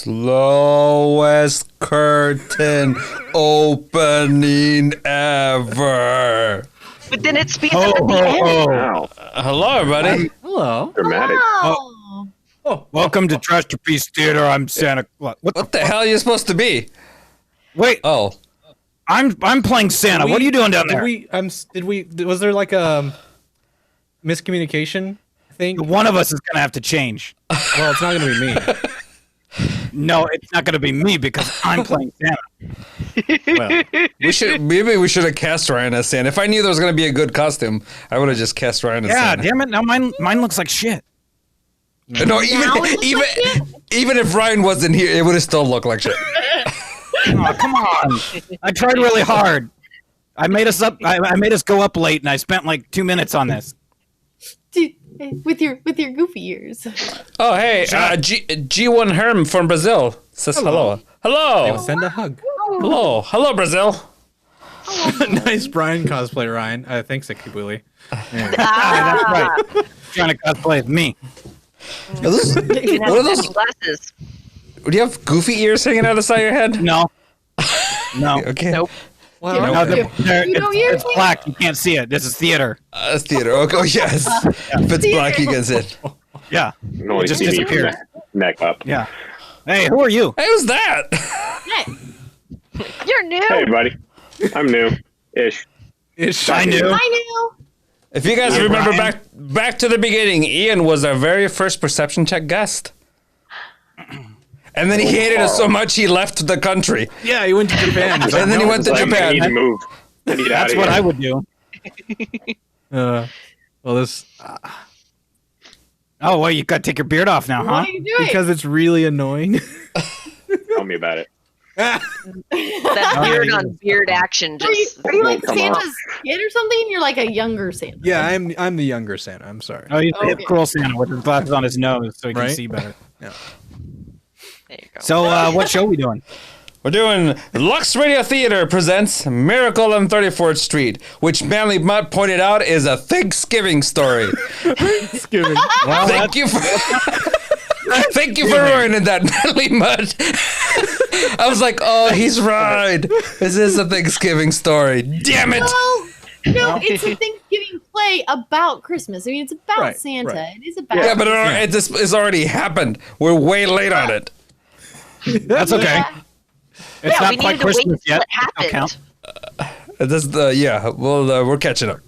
slowest curtain opening ever. But then it speeds up at the end. Wow. Hello, everybody. Hello. Dramatic. Welcome to Trashterpeice Theater. I'm Santa Claus. What the hell are you supposed to be? Wait, Oh, I'm playing Santa. What are you doing down there? Was there like a miscommunication thing? One of us is gonna have to change. Well, it's not going to be me. No, it's not gonna be me because I'm playing Santa. Well, maybe we should have cast Ryan as Santa. If I knew there was gonna be a good costume, I would have just cast Ryan as Yeah, Santa. damn it! Now mine looks like shit. No, even if Ryan wasn't here, it would have still looked like shit. Oh, come on! I tried really hard. I made us go up late, and I spent like 2 minutes on this. Dude, with your goofy ears. Oh, hey, G1 Herm from Brazil says hello. Hello. send a hug. Hello. Hello, Brazil. Nice Brian cosplay, Ryan. Thanks, Akibuli. Yeah. That's right. Trying to cosplay as me. Are those, You can have what are those? glasses. Do you have goofy ears hanging out of the side of your head? No. No. Okay. Nope. Well, No, it's ears? black. You can't see it. This is theater. It's theater. Okay. Oh, yes. If it's black, you can sit. Yeah. You can only just see me from disappeared. the neck up. Yeah. Hey, who are you? Hey, who's that? Hey, You're new. Hey, buddy. I'm new. Ish. I knew. I knew. If you guys Hey, remember Brian. back to the beginning, Ian was our very first perception check guest. And then he hated us so much he left the country. Yeah, he went to Japan. And then he went to Like, I need to Japan. move. I need out That's of what here. I would do. Well, this Oh, well, you got to take your beard off now, What huh? are you doing? because it's really annoying. Tell me about it. That yeah, beard you on beard action Are you, just. are you like Come on. Santa's kid or something? You're like a younger Santa. Yeah, I'm the younger Santa. I'm sorry. Oh, he's Okay. cool Santa with his glasses on his nose so he can Right? see better. There you go. So, what show are we doing? We're doing Lux Radio Theater presents Miracle on 34th Street, which Manly Mutt pointed out is a Thanksgiving story. Thanksgiving. Well, Thank you for thank you for ruining that, Manly Mutt. I was like, oh, he's right. This is a Thanksgiving story. Damn it. No, it's a Thanksgiving play about Christmas. I mean, it's about Right, Santa. right. It is about. Yeah, but it's already happened. We're way late on it. That's okay. Yeah. It's Yeah, not we quite needed to wait Christmas until yet. it happened. Don't count. We're catching up.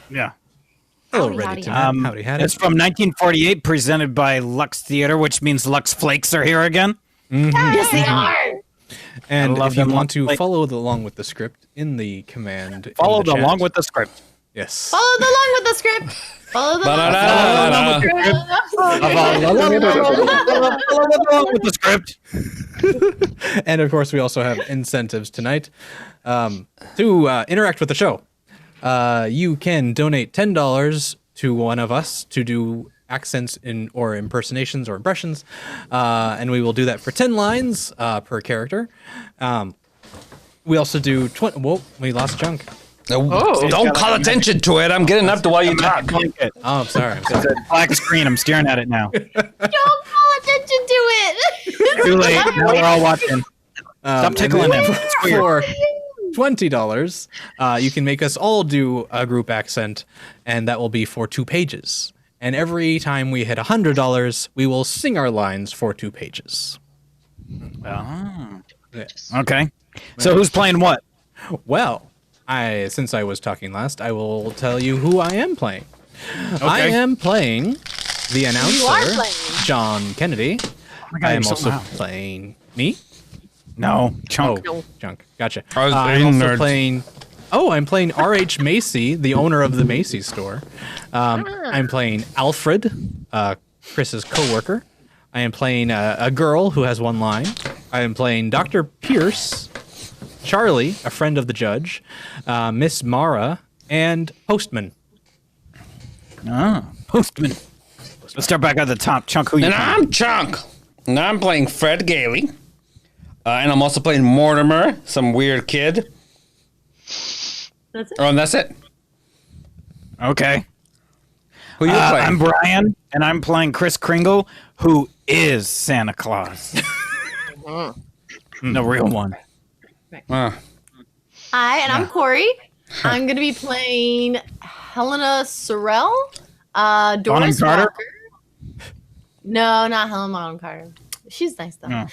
Yeah. Hello, Howdy, Reddit. howdy. Howdy, howdy. It's from 1948, presented by Lux Theater, which means Lux Flakes are here again. Yes, they are. And I love if you them. want to Like- follow along with the script in the command, in Followed the chat. along with the script. Yes. Follow along with the script. Follow the Ba-da-da-da-da. Followed along with the script. And of course, we also have incentives tonight to interact with the show. You can donate $10 to one of us to do accents or impersonations or impressions, and we will do that for 10 lines per character. We also do 20. Whoa, we lost Junk. Don't call attention to it. I'm getting up to while you talk. Blanket. Oh, I'm sorry. I'm It's sorry. a black screen. I'm staring at it now. Don't call attention to it. Too late. Now we're all watching. Stop tickling him. It's weird. For $20, you can make us all do a group accent, and that will be for 2 pages. And every time we hit $100, we will sing our lines for 2 pages. Okay. So who's playing what? Well, since I was talking last, I will tell you who I am playing. I am playing the announcer, playing. John Kennedy. God, I am you're also so loud. playing me. No, Chunk. Oh, Junk. Gotcha. I was I'm also nerd. playing. Oh, I'm playing R.H. Macy, the owner of the Macy's store. I'm playing Alfred, Chris's coworker. I am playing a girl who has one line. I am playing Dr. Pierce, Charlie, a friend of the judge, Miss Mara, and Postman. Postman. Let's start back at the top. Chunk, who you And playing? I'm Chunk. And I'm playing Fred Gailey. And I'm also playing Mortimer, some weird kid. That's it. Oh, and that's it. Okay. Who you playing? I'm Brian, and I'm playing Chris Kringle, who is Santa Claus. The real one. I'm Corey. I'm gonna be playing Helena Sorrell. Doris Carter? Walker. No, not Helena Bonham Carter. She's nice though. Yeah.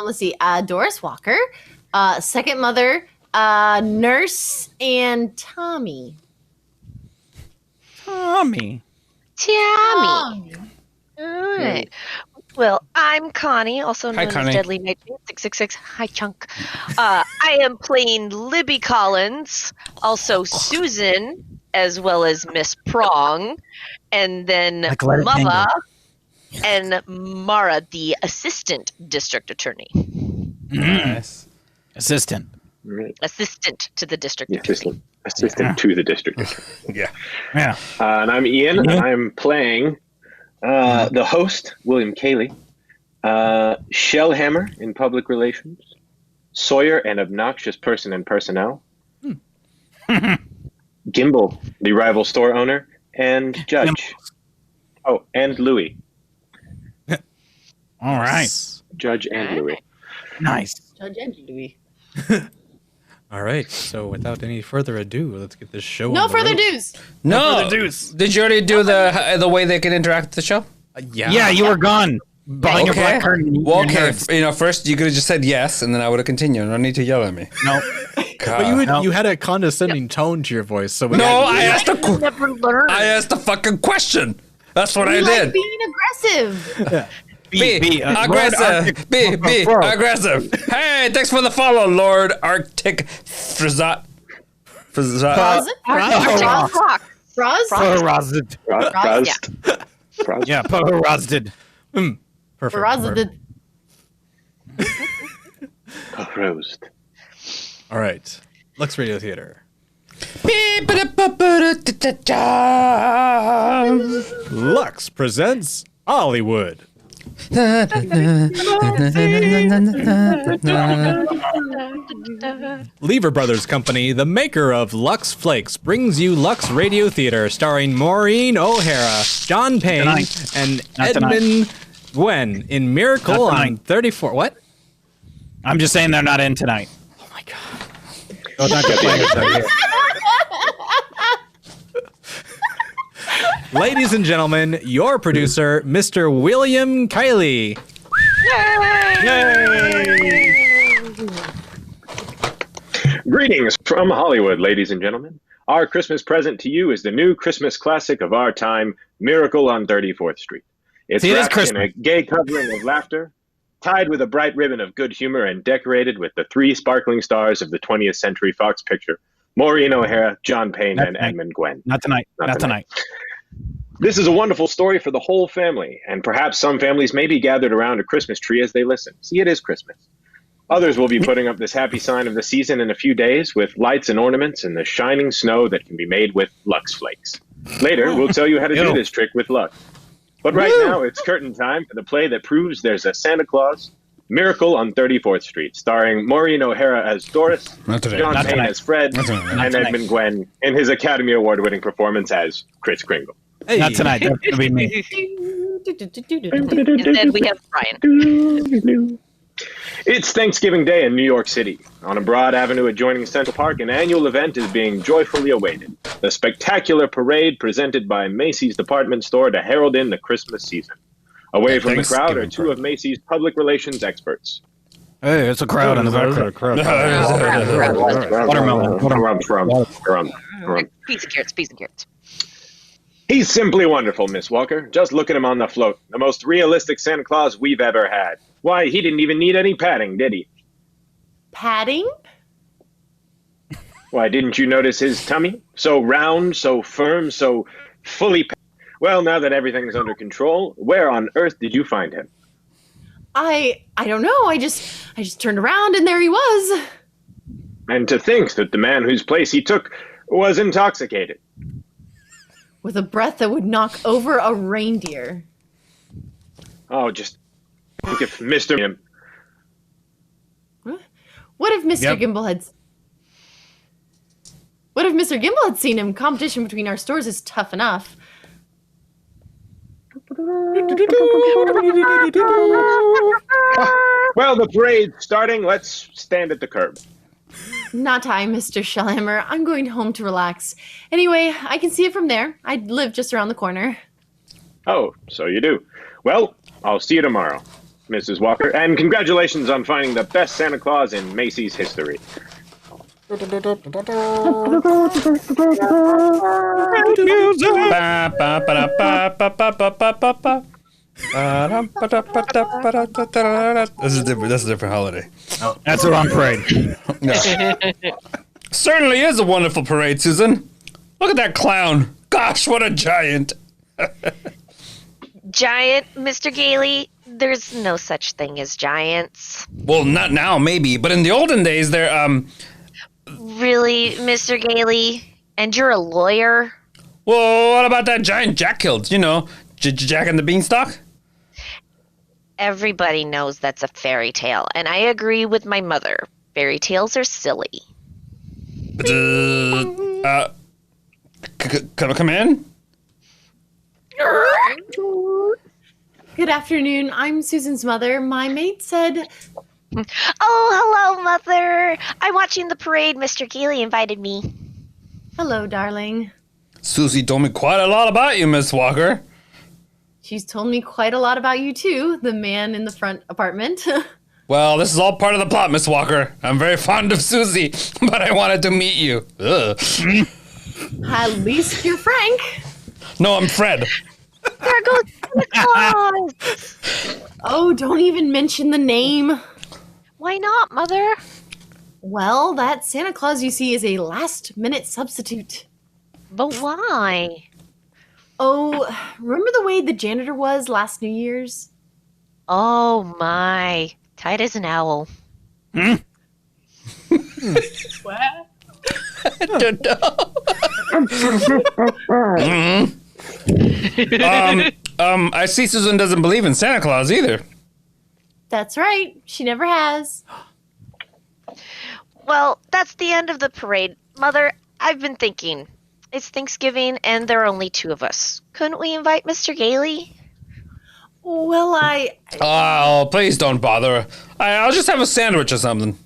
Let's see. Doris Walker. Second mother. Nurse and Tommy. Tommy. Tammy. All right. Well, I'm Connie, also known Connie. as Deadly Night 666. Hi, Chunk. I am playing Libby Collins, also Susan, as well as Miss Prong, and then Like Let It Mava and Mara, the assistant district attorney. Nice. Assistant. Assistant to the district The attorney. assistant to the district. Yeah. Yeah. And I'm Ian, and I'm playing the host, William Cayley, Shellhammer in public relations, Sawyer, an obnoxious person in personnel, Gimbal, the rival store owner, and Judge. Oh, and Louis. All right. Judge and Louis. Nice. Judge and Louis. All right. So without any further ado, let's get this show. No on the further road. dues. No. Did you already do the way they can interact with the show? Yeah. Yeah, you were gone behind your black curtain. Well, Your okay. nerves. First you could have just said yes, and then I would have continued. No need to yell at me. No. But you had a condescending tone to your voice, so we No, had- I asked a Never learned. I asked a fucking question. That's what I We like did. being aggressive. Be Lord aggressive. Arctic- Be Fro. aggressive. Hey, thanks for the follow, Lord Arctic Frizzot. Frozen? Rock. Froz? Porozed. Frost. Frost. Yeah, porozed. perfect. Frozen. Roast. All right. Lux Radio Theater. Lux presents Hollywood. Lever Brothers Company, the maker of Lux Flakes, brings you Lux Radio Theater, starring Maureen O'Hara, John Payne, Tonight. and Not tonight. Edmund Gwen in Miracle Not on tonight. 34. What? I'm just saying they're not in tonight. Oh my god. Oh, not get playing it. Ladies and gentlemen, your producer, Mr. William Kiley. Greetings from Hollywood, ladies and gentlemen. Our Christmas present to you is the new Christmas classic of our time, Miracle on 34th Street. It's See, it is wrapped in Christmas. a gay covering of laughter, tied with a bright ribbon of good humor, and decorated with the three sparkling stars of the 20th Century Fox picture, Maureen O'Hara, John Payne, Not and tonight. Edmund Gwen. Not tonight. Not Not tonight. This is a wonderful story for the whole family, and perhaps some families may be gathered around a Christmas tree as they listen. See, it is Christmas. Others will be putting up this happy sign of the season in a few days with lights and ornaments and the shining snow that can be made with Lux Flakes. Later, we'll tell you how to do Ew. this trick with Lux. But right now, it's curtain time for the play that proves there's a Santa Claus, Miracle on 34th Street, starring Maureen O'Hara as Doris, Not today. John Not Payne tonight. as Fred, Not tonight. and tonight. Edmund Gwen in his Academy Award-winning performance as Kris Kringle. Hey. Not tonight. That's gonna be me. Instead, we have Brian. It's Thanksgiving Day in New York City. On a broad avenue adjoining Central Park, an annual event is being joyfully awaited. The spectacular parade presented by Macy's department store to herald in the Christmas season. Away from the crowd are Thanksgiving two of Macy's public relations experts. Hey, it's a crowd in the background. Watermelon. Peas and carrots, peas and carrots. He's simply wonderful, Miss Walker. Just look at him on the float. The most realistic Santa Claus we've ever had. Why, he didn't even need any padding, did he? Padding? Why, didn't you notice his tummy? So round, so firm, so fully packed. Well, now that everything's under control, where on earth did you find him? I don't know. I just turned around and there he was. And to think that the man whose place he took was intoxicated. With a breath that would knock over a reindeer. Oh, just think if Mr. Him. What if Mr. Yep. Gimble had... What if Mr. Gimble had seen him? Competition between our stores is tough enough. Well, the parade's starting. Let's stand at the curb. Not I, Mr. Shellhammer. I'm going home to relax. Anyway, I can see it from there. I live just around the corner. Oh, so you do. Well, I'll see you tomorrow, Mrs. Walker. And congratulations on finding the best Santa Claus in Macy's history. This is different. That's a different holiday. That's the wrong parade. Certainly is a wonderful parade, Susan. Look at that clown. Gosh, what a giant. Giant, Mr. Gailey? There's no such thing as giants. Well, not now, maybe, but in the olden days, they're Really, Mr. Gailey? And you're a lawyer? Well, what about that giant Jack killed? You know, Jack and the Beanstalk? Everybody knows that's a fairy tale, and I agree with my mother. Fairy tales are silly. Come in? Good afternoon. I'm Susan's mother. My maid said... Oh, hello, Mother. I'm watching the parade. Mr. Gailey invited me. Hello, darling. Susie told me quite a lot about you, Miss Walker. She's told me quite a lot about you, too, the man in the front apartment. Well, this is all part of the plot, Miss Walker. I'm very fond of Susie, but I wanted to meet you. Ugh. At least you're Frank. No, I'm Fred. There goes Santa Claus. Oh, don't even mention the name. Why not, Mother? Well, that Santa Claus you see is a last-minute substitute. But why? Oh, remember the way the janitor was last New Year's? Oh, my. Tight as an owl. I don't know. I see Susan doesn't believe in Santa Claus either. That's right. She never has. Well, that's the end of the parade. Mother, I've been thinking. It's Thanksgiving, and there are only two of us. Couldn't we invite Mr. Gailey? Well, Oh, please don't bother. I'll just have a sandwich or something.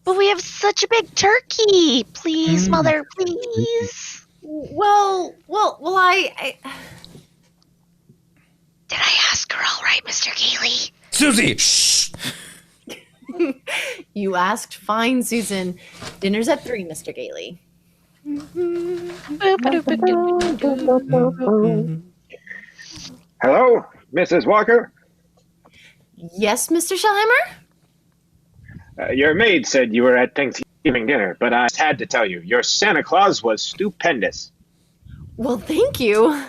But we have such a big turkey. Please, Mother, please. I... Did I ask her all right, Mr. Gailey? Susie, shh. You asked fine, Susan. Dinner's at 3, Mr. Gailey. Hello, Mrs. Walker? Yes, Mr. Shellhammer? Your maid said you were at Thanksgiving dinner, but I had to tell you, your Santa Claus was stupendous. Well, thank you.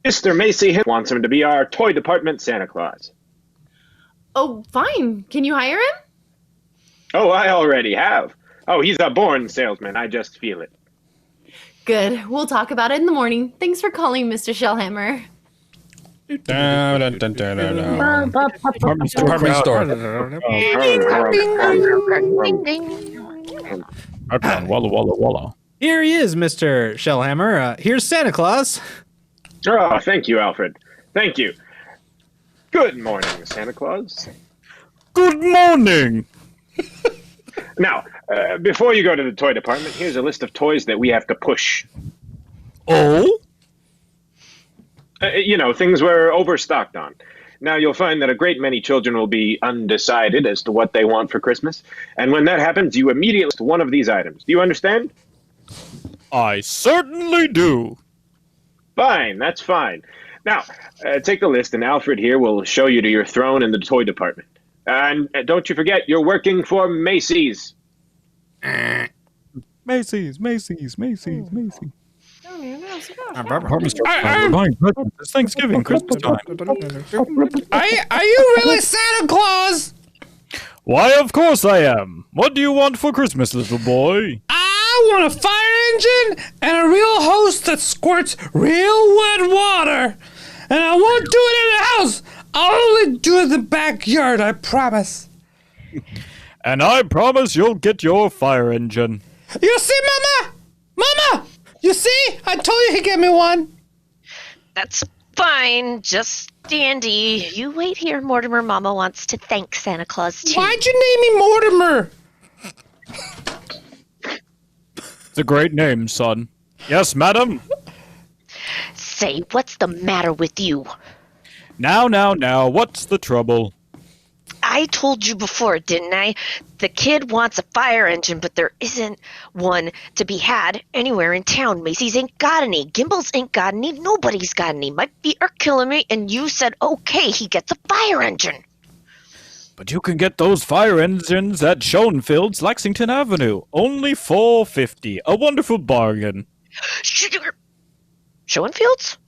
Mr. Macy wants him to be our toy department Santa Claus. Oh, fine. Can you hire him? Oh, I already have. Oh, he's a born salesman. I just feel it. Good. We'll talk about it in the morning. Thanks for calling, Mr. Shellhammer. Department store. Walla walla walla. Here he is, Mr. Shellhammer. Here's Santa Claus. Oh, thank you, Alfred. Thank you. Good morning, Santa Claus. Good morning. Now, before you go to the toy department, here's a list of toys that we have to push. Oh? Things we're overstocked on. Now, you'll find that a great many children will be undecided as to what they want for Christmas. And when that happens, you immediately list one of these items. Do you understand? I certainly do. Fine, that's fine. Now, take the list, and Alfred here will show you to your throne in the toy department. And don't you forget, you're working for Macy's. Macy's. It's Thanksgiving, Christmas time. Are you really Santa Claus? Why, of course I am. What do you want for Christmas, little boy? I want a fire engine and a real hose that squirts real wet water. And I won't do it in the house. I'll only do it in the backyard, I promise. And I promise you'll get your fire engine. You see, Mama? Mama! You see? I told you he'd get me one. That's fine. Just dandy. You wait here, Mortimer. Mama wants to thank Santa Claus, too. Why'd you name me Mortimer? It's a great name, son. Yes, madam? Say, what's the matter with you? Now, what's the trouble? I told you before, didn't I? The kid wants a fire engine, but there isn't one to be had anywhere in town. Macy's ain't got any. Gimbals ain't got any. Nobody's got any. My feet are killing me, and you said, okay, he gets a fire engine. But you can get those fire engines at Schoenfield's, Lexington Avenue. Only $4.50. A wonderful bargain. Schoenfield's?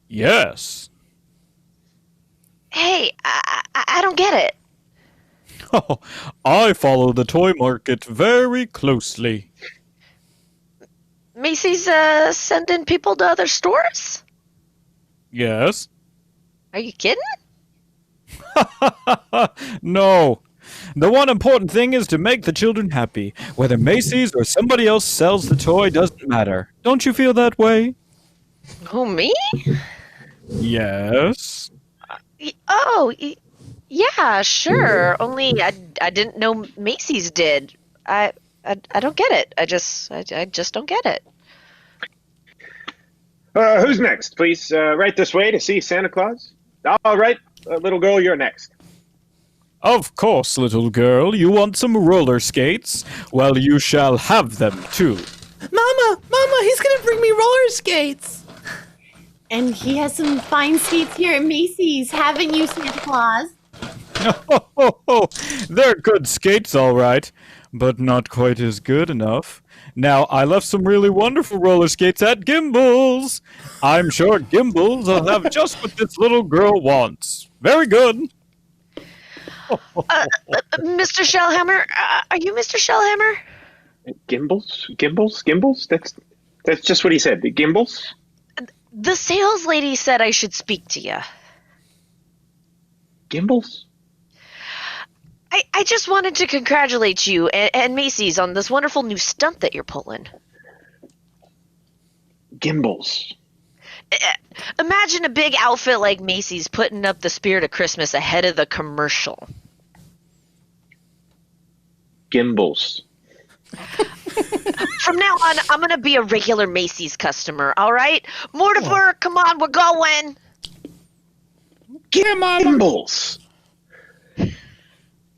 Yes. Hey, I don't get it. Oh, I follow the toy market very closely. Macy's sending people to other stores? Yes? Are you kidding? No. The one important thing is to make the children happy. Whether Macy's or somebody else sells the toy doesn't matter. Don't you feel that way? Who, me? Yes. Yeah, sure. Only I didn't know Macy's did. I don't get it. I just don't get it. Who's next? Please, right this way to see Santa Claus. All right, little girl, you're next. Of course, little girl. You want some roller skates? Well, you shall have them, too. Mama, he's gonna bring me roller skates. And he has some fine skates here at Macy's, haven't you, Santa Claus? They're good skates, all right, but not quite as good enough. Now, I left some really wonderful roller skates at Gimbals. I'm sure Gimbals will have just what this little girl wants. Very good. Mr. Shellhammer, are you Mr. Shellhammer? Gimbals? That's just what he said. The Gimbals? The sales lady said I should speak to you. Gimbals? I just wanted to congratulate you and Macy's on this wonderful new stunt that you're pulling. Gimbals. Imagine a big outfit like Macy's putting up the spirit of Christmas ahead of the commercial. Gimbals. From now on, I'm going to be a regular Macy's customer, all right? Mortimer, come on, we're going. Get him, Mama. Gimbals.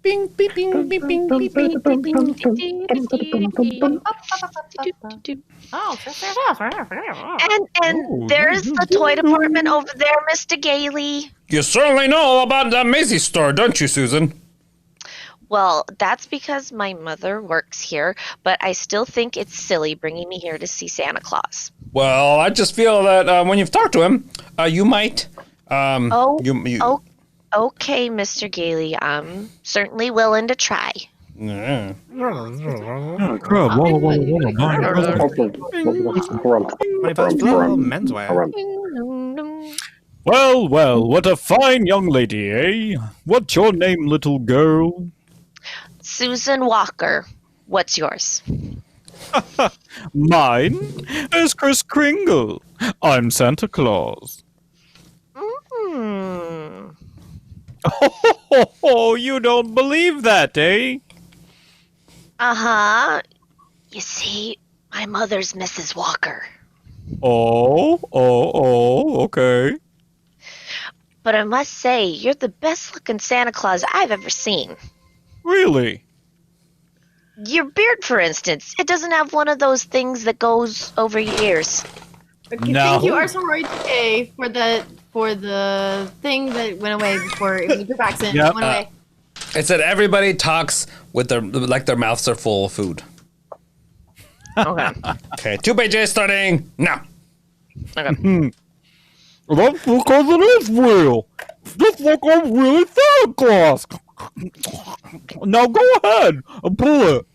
Bing, bing, bing, bing, bing, bing, bing, bing, bing. Oh, And there's the toy department over there, Mr. Gailey. You certainly know all about that Macy's store, don't you, Susan? Well, that's because my mother works here, but I still think it's silly bringing me here to see Santa Claus. Well, I just feel that when you've talked to him, you might. Okay, Mr. Gailey. I'm certainly willing to try. Yeah. Menswear. Well, what a fine young lady, eh? What's your name, little girl? Susan Walker. What's yours? Mine is Kris Kringle. I'm Santa Claus. Oh, you don't believe that, eh? Uh-huh. You see, my mother's Mrs. Walker. Oh, okay. But I must say, you're the best-looking Santa Claus I've ever seen. Really? Your beard, for instance, it doesn't have one of those things that goes over your ears. Okay, No. thank you, Arsenal A, for the thing that went away before the group accident Yep. went away. It said everybody talks with their mouths are full of food. Okay. Okay, 2 pages starting now. Okay. That's because it is real. Just like I'm really Santa Claus. Now go ahead and pull it.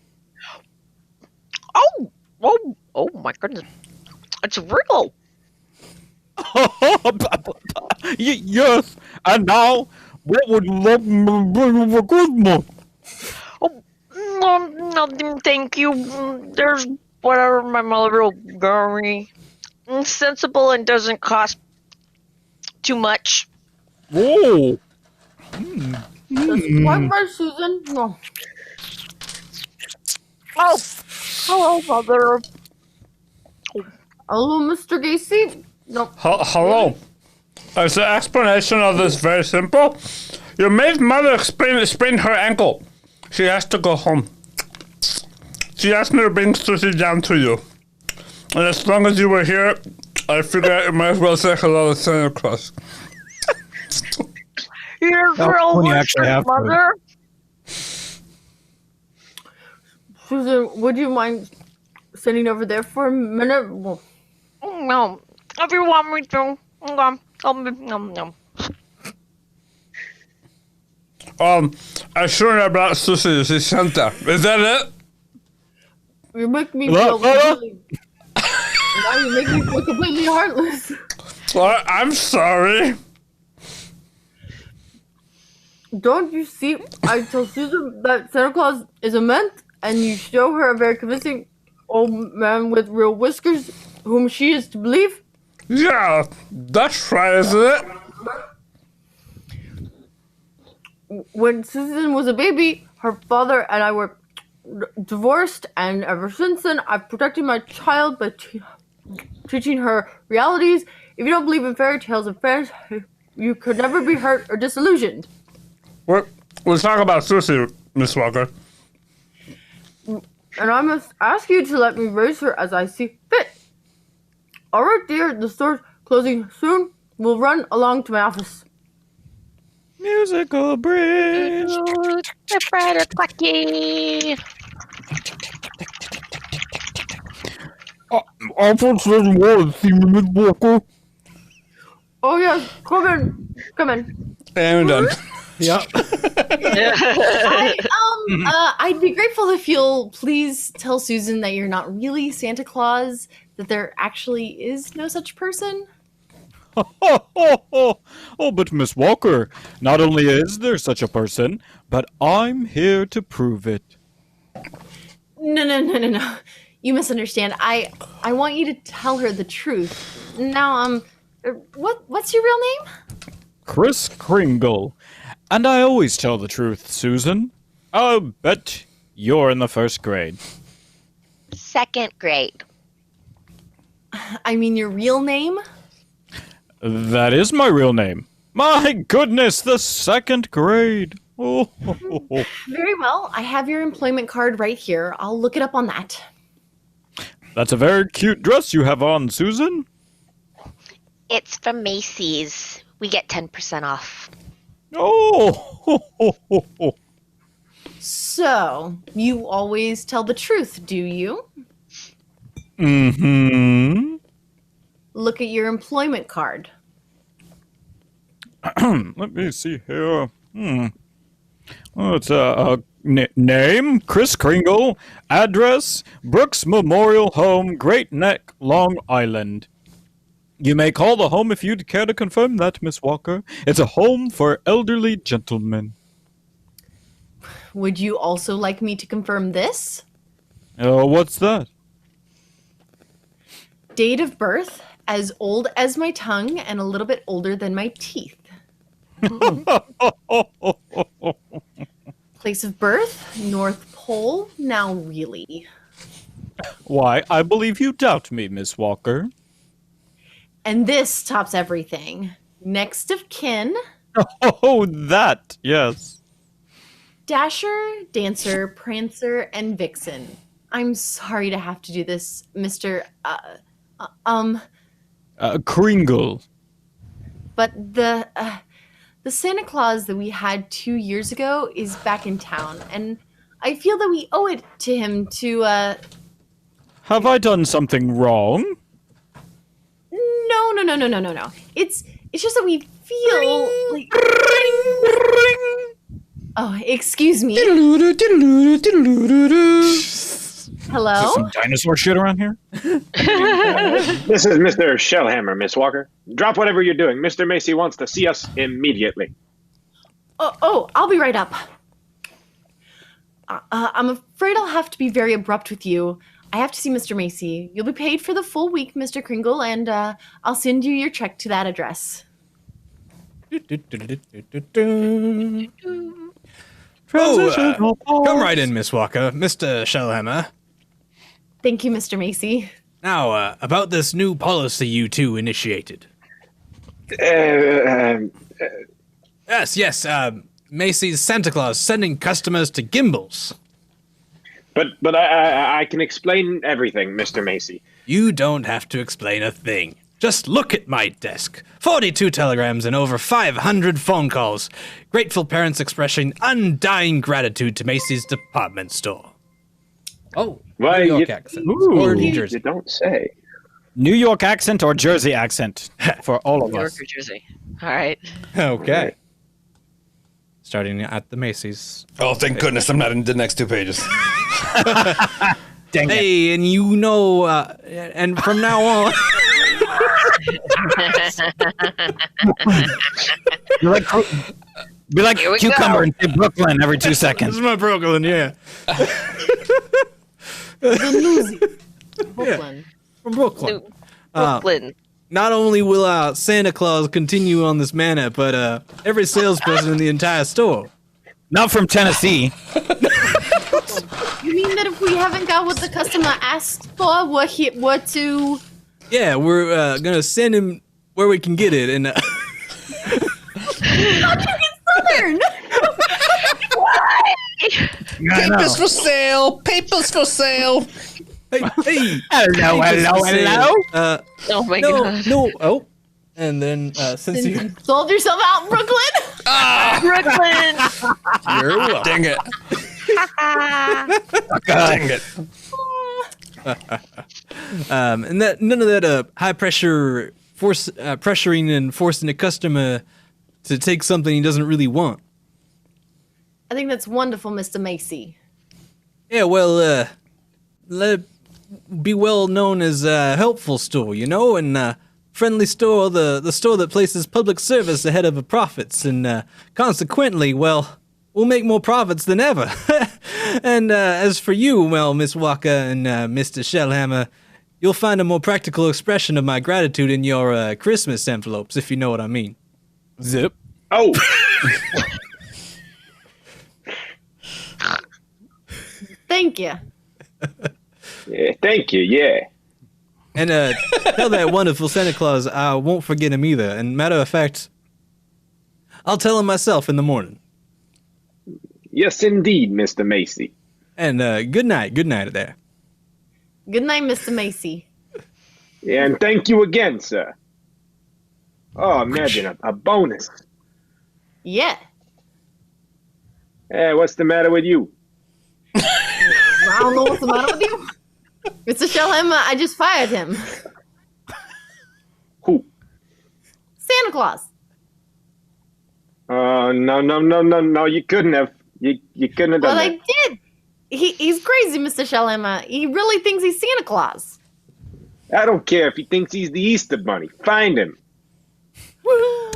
Oh my goodness. It's real. Yes, and now, what would you like me to bring you for Christmas? No, thank you. There's whatever my mother will give me. Sensible and doesn't cost Too much. Whoa! One more, Susan. No. Oh, hello, Mother. Hello, Mr. Gacy. No. Hello. The explanation of this very simple. Your maid mother sprained her ankle. She has to go home. She asked me to bring Susie down to you. And as long as you were here, I figured I might as well say hello to Santa Claus. You're real when you actually have to. Mother. Susan, would you mind sitting over there for a minute? Well, Oh, no. If you want me to. Okay. No. I sure I brought Susie to see Santa. Is that it? you make me feel completely... Now you make me feel completely heartless. I'm sorry. Don't you see? I tell Susan that Santa Claus is a man, and you show her a very convincing old man with real whiskers, whom she is to believe. Yeah, that's right, isn't it? When Susan was a baby, her father and I were divorced, and ever since then, I've protected my child by teaching her realities. If you don't believe in fairy tales and fantasy, you could never be hurt or disillusioned. We'll talk about Susie, Miss Walker. And I must ask you to let me raise her as I see fit. All right, dear, the store's closing soon. We'll run along to my office. Musical bridge. The brighter quacky. Alphonse doesn't want to see me, Miss Walker. Oh, yes, come in. And done. Yep. I'd be grateful if you'll please tell Susan that you're not really Santa Claus, that there actually is no such person. Oh, but Miss Walker, not only is there such a person, but I'm here to prove it. No. You misunderstand. I want you to tell her the truth. Now, what's your real name? Kris Kringle. And I always tell the truth, Susan. I'll bet you're in the first grade. Second grade. I mean your real name? That is my real name. My goodness, the second grade. Oh. Very well. I have your employment card right here. I'll look it up on that. That's a very cute dress you have on, Susan. It's from Macy's. We get 10% off. Oh. So, you always tell the truth, do you? Mm-hmm. Look at your employment card. Let me see here. Oh, it's a name, Kris Kringle. Address, Brooks Memorial Home, Great Neck, Long Island. You may call the home if you'd care to confirm that, Miss Walker. It's a home for elderly gentlemen. Would you also like me to confirm this? What's that? Date of birth, as old as my tongue and a little bit older than my teeth. Place of birth, North Pole. Now really. Why, I believe you doubt me, Miss Walker. And this tops everything. Next of kin. Oh, that, yes. Dasher, Dancer, Prancer, and Vixen. I'm sorry to have to do this, Mr. Kringle. But the Santa Claus that we had 2 years ago is back in town, and I feel that we owe it to him to, Have I done something wrong? No. It's just that we feel like... Oh, excuse me. Hello? Some dinosaur shit around here? This is Mr. Shellhammer, Miss Walker. Drop whatever you're doing. Mr. Macy wants to see us immediately. Oh, I'll be right up. I'm afraid I'll have to be very abrupt with you. I have to see Mr. Macy. You'll be paid for the full week, Mr. Kringle, and I'll send you your check to that address. Come right in, Miss Walker. Mr. Shellhammer. Thank you, Mr. Macy. Now, about this new policy you two initiated. Yes, Macy's Santa Claus sending customers to Gimbals. But I can explain everything, Mr. Macy. You don't have to explain a thing. Just look at my desk. 42 telegrams and over 500 phone calls. Grateful parents expressing undying gratitude to Macy's department store. Oh, Well, New York you- accent. Or New Jersey. You don't say. New York accent or Jersey accent for all of New York us. or Jersey. All right. Okay. Starting at the Macy's. Oh, thank goodness I'm not in the next 2 pages. Dang it. Hey, and you know, and from now on... Be like Here we cucumber go. and say Brooklyn every 2 This seconds. is my Brooklyn, yeah. Brooklyn. From Brooklyn. New Brooklyn. Not only will Santa Claus continue on this manner, but every salesperson in the entire store. Not from Tennessee. You mean that if we haven't got what the customer asked for, what to... Yeah, we're gonna send him where we can get it, and Southern! Papers for sale! Papers for sale! hey, Hello. Oh my no, god. no, oh, and then since you, Sold yourself out, Brooklyn! Brooklyn. you're welcome. Dang it. Dang it. And that none of that high pressure pressuring and forcing the customer to take something he doesn't really want. I think that's wonderful, Mr. Macy. Yeah, well, let it be well known as a helpful store, you know, and friendly store, the store that places public service ahead of profits, and consequently, well, we'll make more profits than ever. And as for you, well, Miss Walker and Mr. Shellhammer, you'll find a more practical expression of my gratitude in your Christmas envelopes, if you know what I mean. Zip. Oh, Thank you. yeah, thank you. Yeah. And tell that wonderful Santa Claus I won't forget him either. And matter of fact, I'll tell him myself in the morning. Yes, indeed, Mr. Macy. And good night there. Good night, Mr. Macy. And thank you again, sir. Oh, imagine a bonus. Yeah. Hey, what's the matter with you? I don't know what's the matter with you. Mr. Shellhammer, I just fired him. Who? Santa Claus. No, you couldn't have. You couldn't have done Well, I that. did. He's crazy, Mr. Shellhammer. He really thinks he's Santa Claus. I don't care if he thinks he's the Easter Bunny. Find him.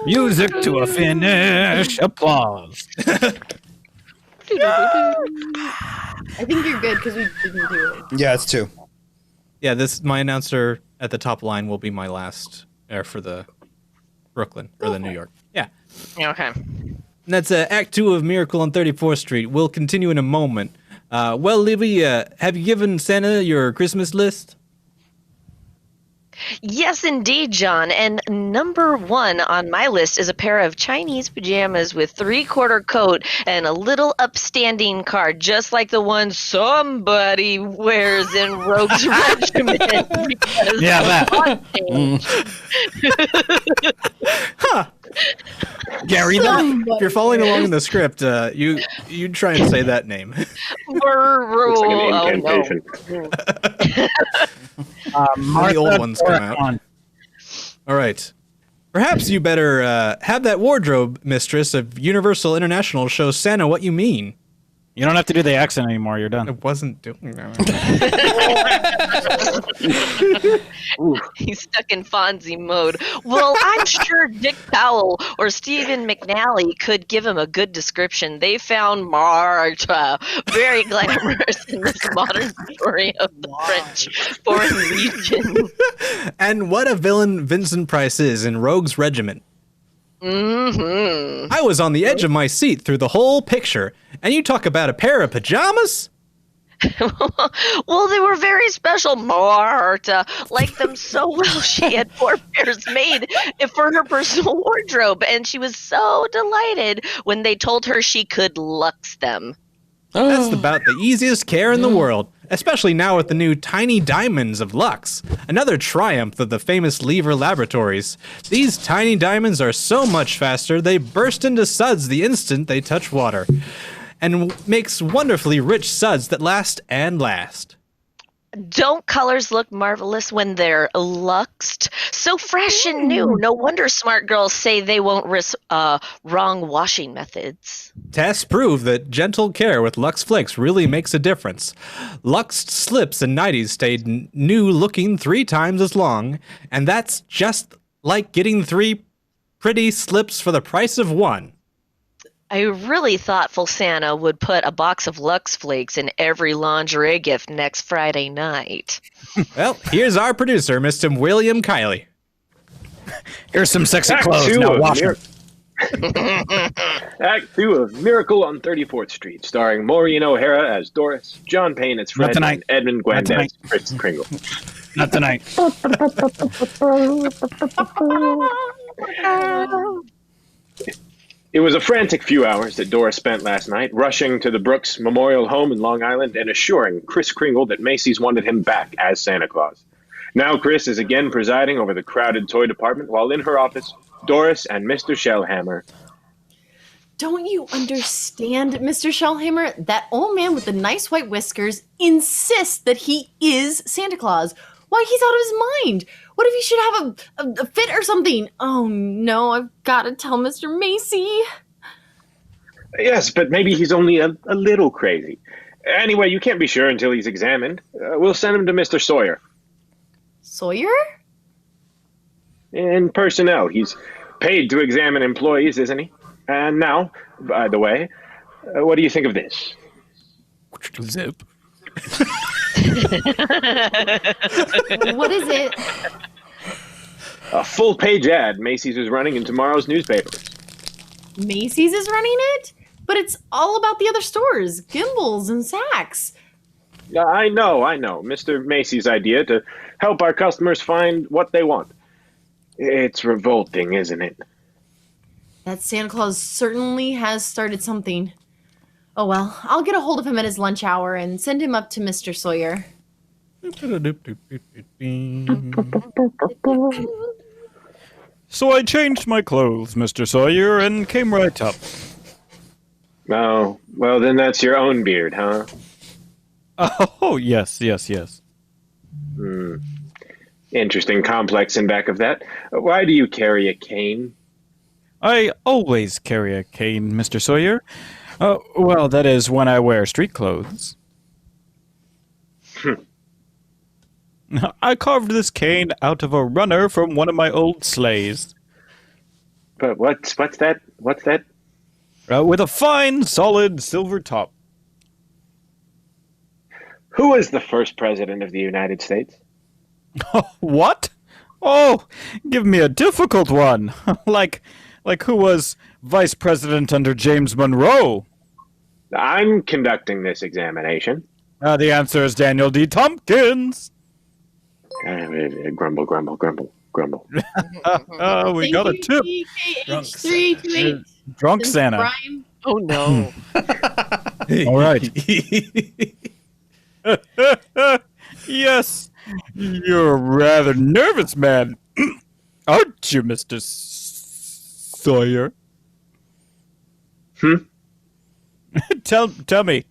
Music to a finish. Applause. I think you're good because we didn't do it. Yeah, it's 2. Yeah, my announcer at the top line will be my last for the Brooklyn or the New York. Yeah. Okay. And that's Act 2 of Miracle on 34th Street. We'll continue in a moment. Well, Libby, have you given Santa your Christmas list? Yes, indeed, John. And number 1 on my list is a pair of Chinese pajamas with 3/4 coat and a little upstanding card, just like the one somebody wears in Rogue's Regiment. because Yeah, that. Gary, If you're following along in the script, you try and say that name. Looks like an incantation. The old ones come out. All right. Perhaps you better have that wardrobe mistress of Universal International show Santa what you mean. You don't have to do the accent anymore. You're done. I wasn't doing that. He's stuck in Fonzie mode. Well, I'm sure Dick Powell or Stephen McNally could give him a good description. They found Marta very glamorous in this modern story of the French Foreign Legion. And what a villain Vincent Price is in Rogue's Regiment. Mm-hmm. I was on the edge of my seat through the whole picture, and you talk about a pair of pajamas? Well, they were very special. Marta liked them so well. She had 4 pairs made for her personal wardrobe, and she was so delighted when they told her she could luxe them. That's about the easiest care in the world, especially now with the new tiny diamonds of Lux, another triumph of the famous Lever Laboratories. These tiny diamonds are so much faster, they burst into suds the instant they touch water, and makes wonderfully rich suds that last and last. Don't colors look marvelous when they're luxed? So fresh and new. No wonder smart girls say they won't risk wrong washing methods. Tests prove that gentle care with Lux Flakes really makes a difference. Luxed slips and nighties stayed new looking 3 times as long, and that's just like getting 3 pretty slips for the price of 1. I really thoughtful Santa would put a box of Lux Flakes in every lingerie gift next Friday night. Well, here's our producer, Mr. William Kiley. Here's some sexy Act clothes. two Now of wash them. Act 2 of Miracle on 34th Street, starring Maureen O'Hara as Doris, John Payne as Fred, tonight. and Edmund Gwenn tonight. as Fritz Kringle. Not tonight. It was a frantic few hours that Doris spent last night, rushing to the Brooks Memorial Home in Long Island and assuring Kris Kringle that Macy's wanted him back as Santa Claus. Now Kris is again presiding over the crowded toy department, while in her office, Doris and Mr. Shellhammer. Don't you understand, Mr. Shellhammer? That old man with the nice white whiskers insists that he is Santa Claus. Why, he's out of his mind. What if he should have a fit or something? Oh, no, I've got to tell Mr. Macy. Yes, but maybe he's only a little crazy. Anyway, you can't be sure until he's examined. We'll send him to Mr. Sawyer. Sawyer? In personnel. He's paid to examine employees, isn't he? And now, by the way, what do you think of this? Zip. What is it? A full-page ad Macy's is running in tomorrow's newspapers. Macy's is running it? But it's all about the other stores, Gimbels and Saks. I know. Mr. Macy's idea to help our customers find what they want. It's revolting, isn't it? That Santa Claus certainly has started something. Oh well, I'll get a hold of him at his lunch hour and send him up to Mr. Sawyer. So I changed my clothes, Mr. Sawyer, and came right up. Oh, well then that's your own beard, huh? Oh, yes. Interesting complex in back of that. Why do you carry a cane? I always carry a cane, Mr. Sawyer. Well, that is when I wear street clothes. I carved this cane out of a runner from one of my old sleighs. But what's that? What's that? With a fine, solid silver top. Who was the first president of the United States? What? Oh, give me a difficult one. like who was vice president under James Monroe? I'm conducting this examination. The answer is Daniel D. Tompkins. Grumble, grumble, grumble, grumble. We got a tip. KH328. Drunk Santa. Brian. Oh no. All right. Yes, you're a rather nervous man, aren't you, Mr. Sawyer? Tell me,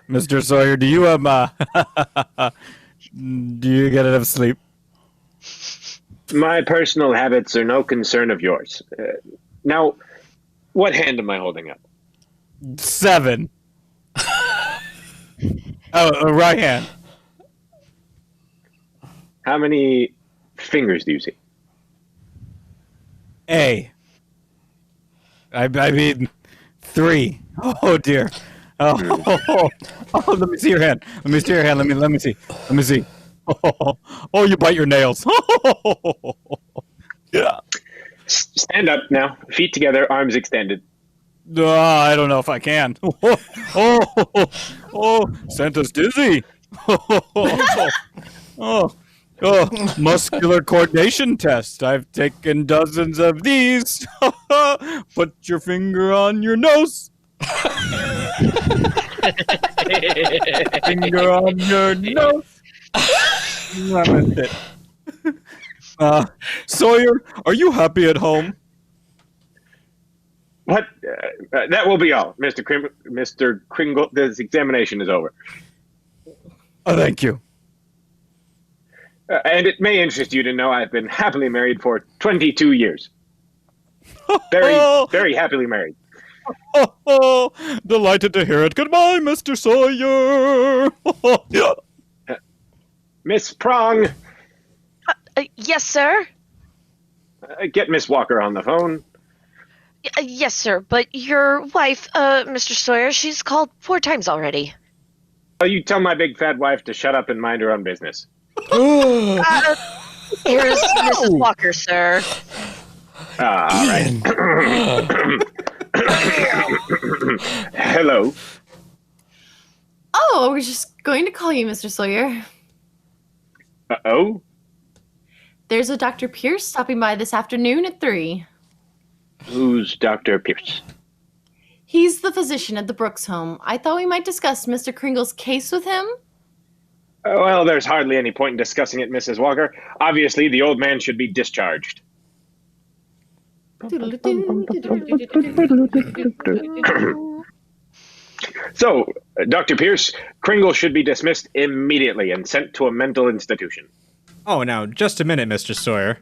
Mr. Sawyer. Do you do you get enough sleep? My personal habits are no concern of yours. Now, what hand am I holding up? 7. Oh, right hand. How many fingers do you see? A. I mean, 3. Oh dear. Oh, let me see your hand. Let me see your hand. Let me see. Let me see. Oh, you bite your nails. Yeah. Stand up now. Feet together, arms extended. I don't know if I can. Santa's dizzy. Oh, muscular coordination test. I've taken dozens of these. Put your finger on your nose. Finger on your nose. That's it. Sawyer, are you happy at home? What? That will be all, Mr. Kringle. This examination is over. Oh, thank you. And it may interest you to know I've been happily married for 22 years. Very happily married. Delighted to hear it. Goodbye, Mr. Sawyer. Miss Prong, Yes, sir. get Miss Walker on the phone. Yes, sir. But your wife, Mr. Sawyer, she's called 4 times already. Oh, you tell my big fat wife to shut up and mind her own business. Here's Mrs. Walker, sir. All right. Hello. Oh, we're just going to call you Mr. Sawyer. Uh-oh. There's a Dr. Pierce stopping by this afternoon at 3. Who's Dr. Pierce? He's the physician at the Brooks home. I thought we might discuss Mr. Kringle's case with him. Well, there's hardly any point in discussing it, Mrs. Walker. Obviously, the old man should be discharged. So, Dr. Pierce, Kringle should be dismissed immediately and sent to a mental institution. Oh, now, just a minute, Mr. Sawyer.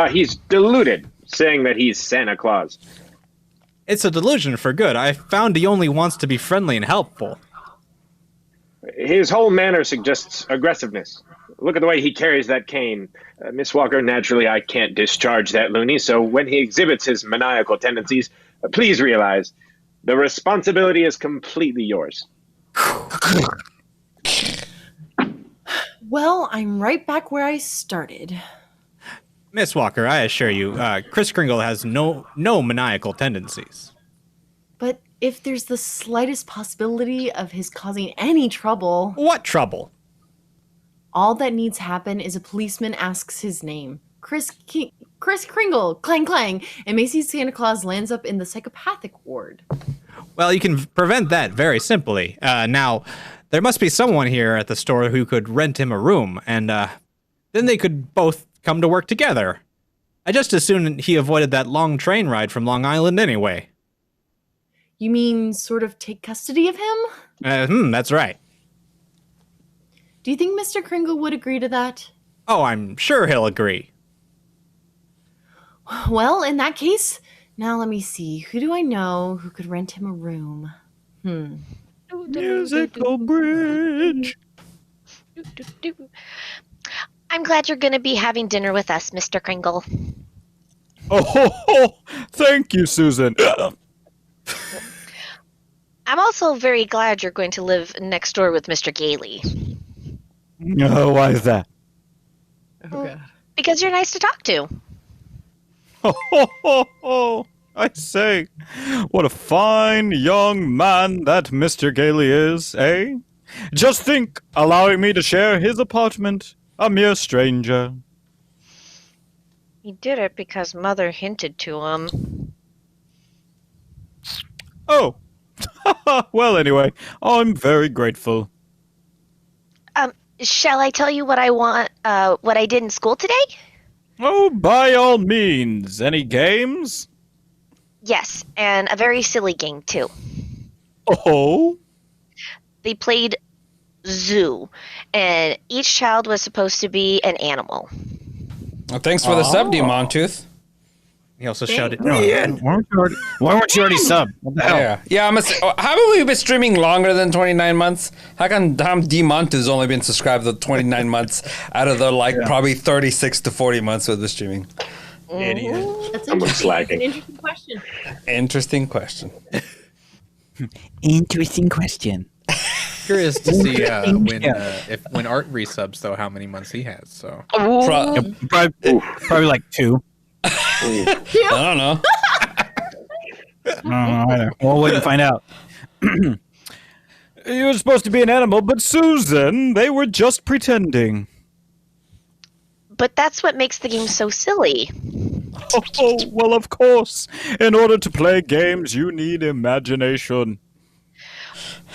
He's deluded, saying that he's Santa Claus. It's a delusion for good. I found he only wants to be friendly and helpful. His whole manner suggests aggressiveness. Look at the way he carries that cane. Miss Walker, naturally I can't discharge that loony, so when he exhibits his maniacal tendencies, please realize the responsibility is completely yours. Well, I'm right back where I started. Miss Walker, I assure you, Chris Kringle has no maniacal tendencies. But if there's the slightest possibility of his causing any trouble, What trouble? all that needs happen is a policeman asks his name. Chris Kringle, clang clang, and Macy's Santa Claus lands up in the psychopathic ward. Well, you can prevent that very simply. Now, there must be someone here at the store who could rent him a room, and then they could both come to work together. I just as soon he avoided that long train ride from Long Island anyway. You mean sort of take custody of him? That's right. Do you think Mr. Kringle would agree to that? Oh, I'm sure he'll agree. Well, in that case, now let me see. Who do I know who could rent him a room? Musical bridge. I'm glad you're going to be having dinner with us, Mr. Kringle. Oh, thank you, Susan. I'm also very glad you're going to live next door with Mr. Gailey. Oh, why is that? Oh, God. Because you're nice to talk to. I say, what a fine young man that Mr. Gailey is, eh? Just think, allowing me to share his apartment, a mere stranger. He did it because Mother hinted to him. Oh. Well, anyway, I'm very grateful. Shall I tell you what I want, what I did in school today? Oh, by all means. Any games? Yes, and a very silly game, too. Oh? They played zoo, and each child was supposed to be an animal. Well, thanks for the sub, D Montooth. He also shouted, Why weren't you already subbed? What the hell? Yeah. How have we been streaming longer than 29 months? How come D Montooth's only been subscribed to 29 months out of the probably 36 to 40 months of the streaming? Idiot. That's Someone's slacking. An interesting question. Interesting question. Curious to see when Art resubs, though, how many months he has. So Probably like 2. I don't know. Either. We'll wait and find out. You were supposed to be an animal, but Susan, they were just pretending. But that's what makes the game so silly. Oh, well, of course. In order to play games, you need imagination.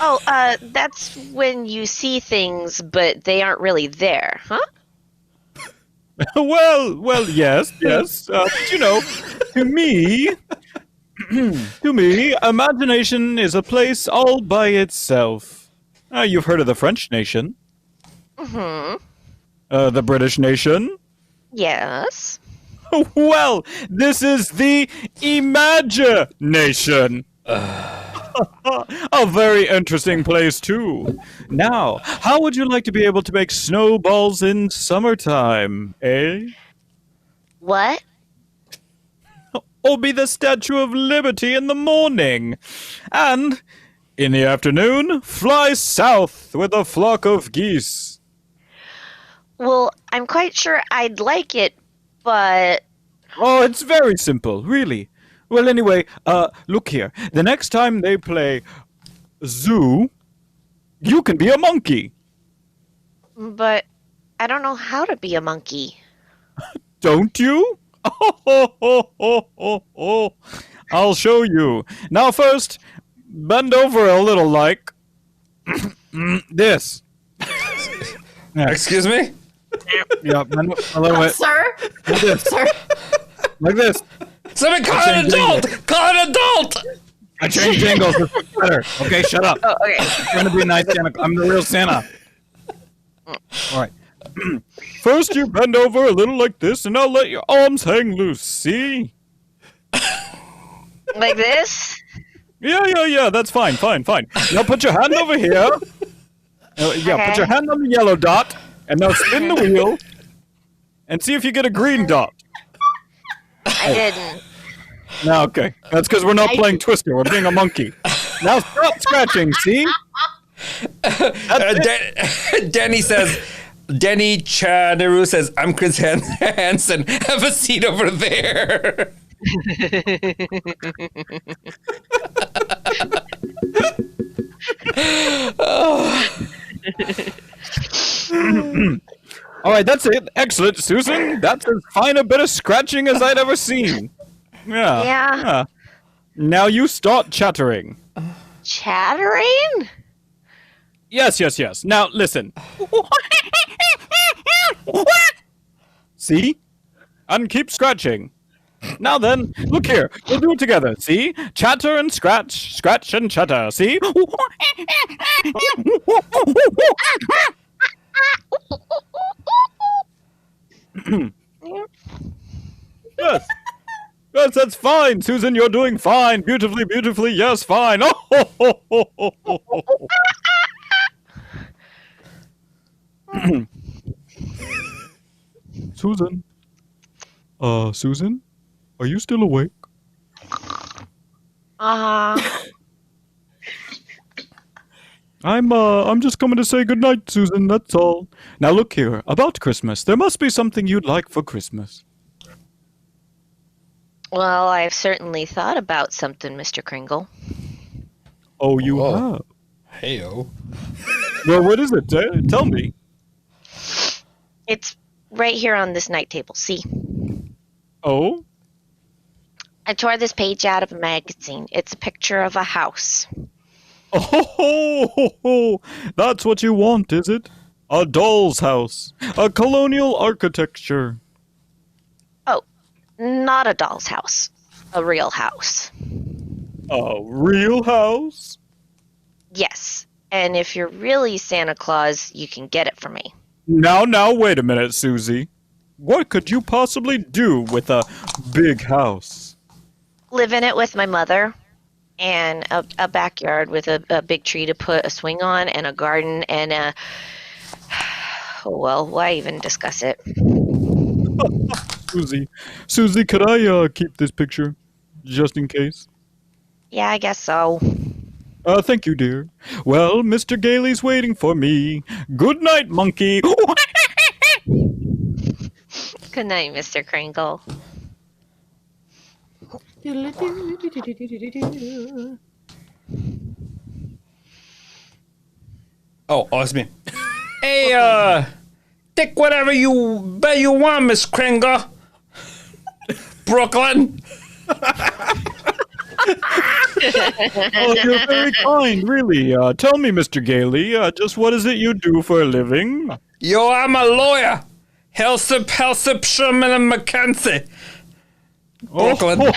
Oh, that's when you see things, but they aren't really there, huh? Well, yes. But you know, to me, imagination is a place all by itself. You've heard of the French nation? Mm-hmm. The British nation? Yes. Well, this is the Imagination. A very interesting place, too. Now, how would you like to be able to make snowballs in summertime, eh? What? Or be the Statue of Liberty in the morning? And, in the afternoon, fly south with a flock of geese. Well, I'm quite sure I'd like it, but... Oh, it's very simple, really. Well, anyway, look here. The next time they play zoo, you can be a monkey. But I don't know how to be a monkey. Don't you? Oh. I'll show you. Now first, bend over a little like this. Excuse me? Yeah, bend a little bit. Sir? Like this. Sir? Like this. Somebody call an adult! Call an adult! I changed angles. It's better. Okay, shut up. Oh, okay. I'm gonna be a nice Santa. I'm the real Santa. All right. First, you bend over a little like this, and I'll let your arms hang loose. See? Like this? Yeah. That's fine. Now put your hand over here. Put your hand on the yellow dot, and now spin the wheel, and see if you get a green dot. I didn't. No, okay. That's because we're not playing Twister. We're being a monkey. Now stop scratching. See? Denny Chanaru says, I'm Chris Hansen. Have a seat over there. All right, that's it. Excellent, Susan. That's as fine a bit of scratching as I'd ever seen. Yeah. Now you start chattering. Chattering? Yes. Now listen. See? And keep scratching. Now then, look here. We'll do it together. See? Chatter and scratch. Scratch and chatter. See? Yes. Yes, that's fine, Susan. You're doing fine. Beautifully. Yes, fine. Susan. Susan? Are you still awake? I'm just coming to say goodnight, Susan, that's all. Now look here, about Christmas. There must be something you'd like for Christmas. Well, I've certainly thought about something, Mr. Kringle. Oh, you Whoa. have? Heyo. Well, what is it? Tell me. It's right here on this night table. See? Oh? I tore this page out of a magazine. It's a picture of a house. Oh, that's what you want, is it? A doll's house. A colonial architecture. Oh, not a doll's house. A real house. A real house? Yes. And if you're really Santa Claus, you can get it for me. Now, wait a minute, Susie. What could you possibly do with a big house? Live in it with my mother. And a backyard with a big tree to put a swing on, and a garden, and a... Oh, well, why even discuss it? Susie, could I keep this picture? Just in case? Yeah, I guess so. Thank you, dear. Well, Mr. Gailey's waiting for me. Good night, monkey. Good night, Mr. Kringle. Oh, it's me. Hey, take whatever you bet you want, Miss Kringle. Brooklyn. Oh, you're very kind, really. Tell me, Mr. Gailey, just what is it you do for a living? Yo, I'm a lawyer. Helsip, Sherman, and Mackenzie. Brooklyn.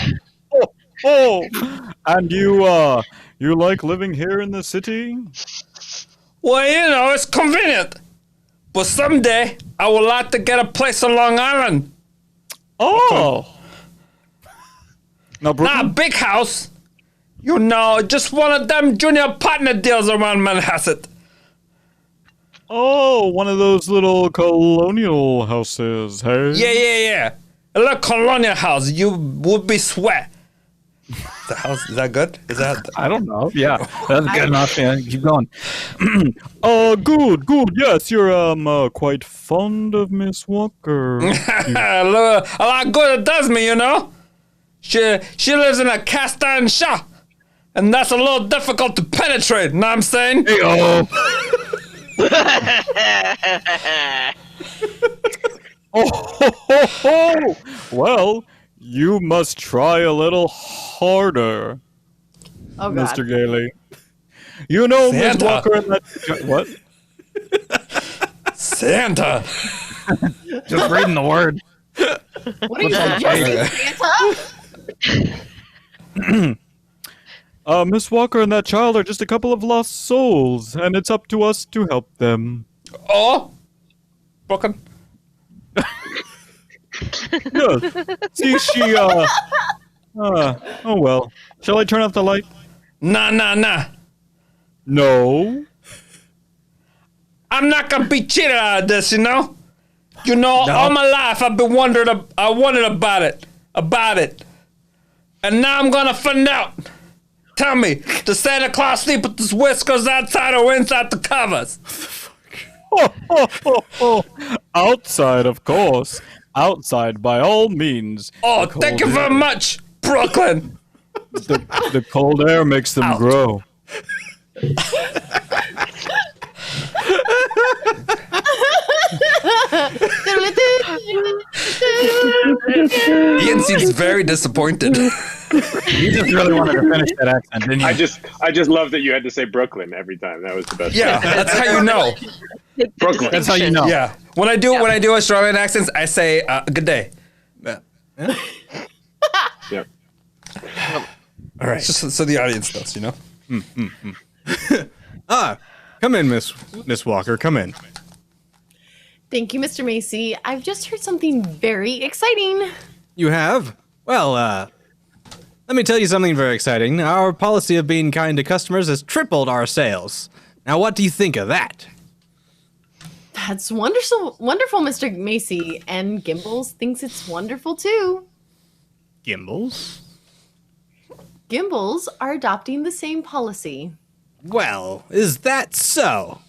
Oh. And you like living here in the city? Well, you know, it's convenient. But someday, I would like to get a place on Long Island. Oh. Now, Not a Brooklyn? big house. You know, just one of them junior partner deals around Manhasset. Oh, one of those little colonial houses, hey? Yeah. A little colonial house. You would be sweat. The house, is that good? Is that... I don't know. Yeah, that's good enough. Yeah, keep going. Good. Yes, you're quite fond of Miss Walker. a lot good it does me, you know? She lives in a cast iron shop. And that's a little difficult to penetrate, know what I'm saying? Oh. Well, you must try a little harder, Oh god. Mr. Gailey. You know Miss Santa. Walker and that... What? Santa. Just reading the word. What are you suggesting, Santa? Miss Walker and that child are just a couple of lost souls, and it's up to us to help them. Oh? Broken? Yes. See, oh well. Shall I turn off the light? Nah. No. I'm not gonna be cheated out of this, you know? You know, all my life I've been wondering about it. And now I'm gonna find out. Tell me, does Santa Claus sleep with his whiskers outside or inside the covers? Outside, of course. Outside, by all means. Oh, thank you very much, Brooklyn. The cold air makes them grow. Ian seems very disappointed. You just really wanted to finish that accent, didn't you? I just love that you had to say Brooklyn every time. That was the best. Yeah, that's how you know. Brooklyn. That's how you know. Yeah, when I do Australian accents, I say "good day." Yeah. All right, just so the audience knows, you know. Come in, Miss Walker. Come in. Thank you, Mr. Macy. I've just heard something very exciting. You have? Well, let me tell you something very exciting. Our policy of being kind to customers has tripled our sales. Now, what do you think of that? That's wonderful, Mr. Macy. And Gimbals thinks it's wonderful too. Gimbals? Gimbals are adopting the same policy. Well, is that so?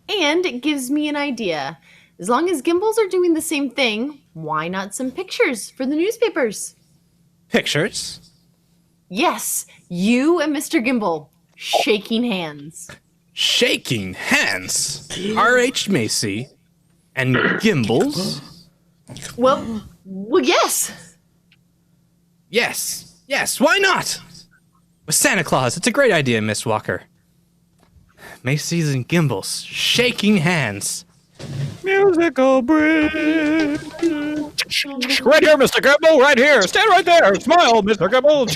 And it gives me an idea. As long as Gimbals are doing the same thing, why not some pictures for the newspapers? Pictures? Yes, you and Mr. Gimbal shaking hands. Shaking hands? R.H. Macy and Gimbals? Well, yes. Yes, why not? With Santa Claus, it's a great idea, Miss Walker. Macy's and Gimbals shaking hands. Musical bridge. Right here, Mr. Gimble. Right here. Stand right there. Smile, Mr. Gimble.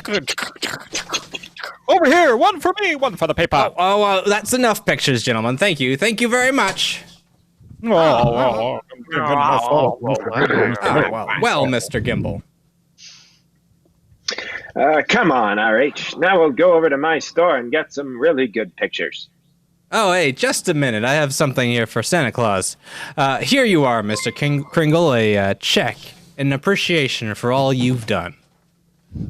Over here. One for me. One for the paper. That's enough pictures, gentlemen. Thank you very much. Well, Mr. Gimbal. Come on, RH. Now we'll go over to my store and get some really good pictures. Oh, hey, just a minute. I have something here for Santa Claus. Here you are, Mr. Kringle, a check in appreciation for all you've done.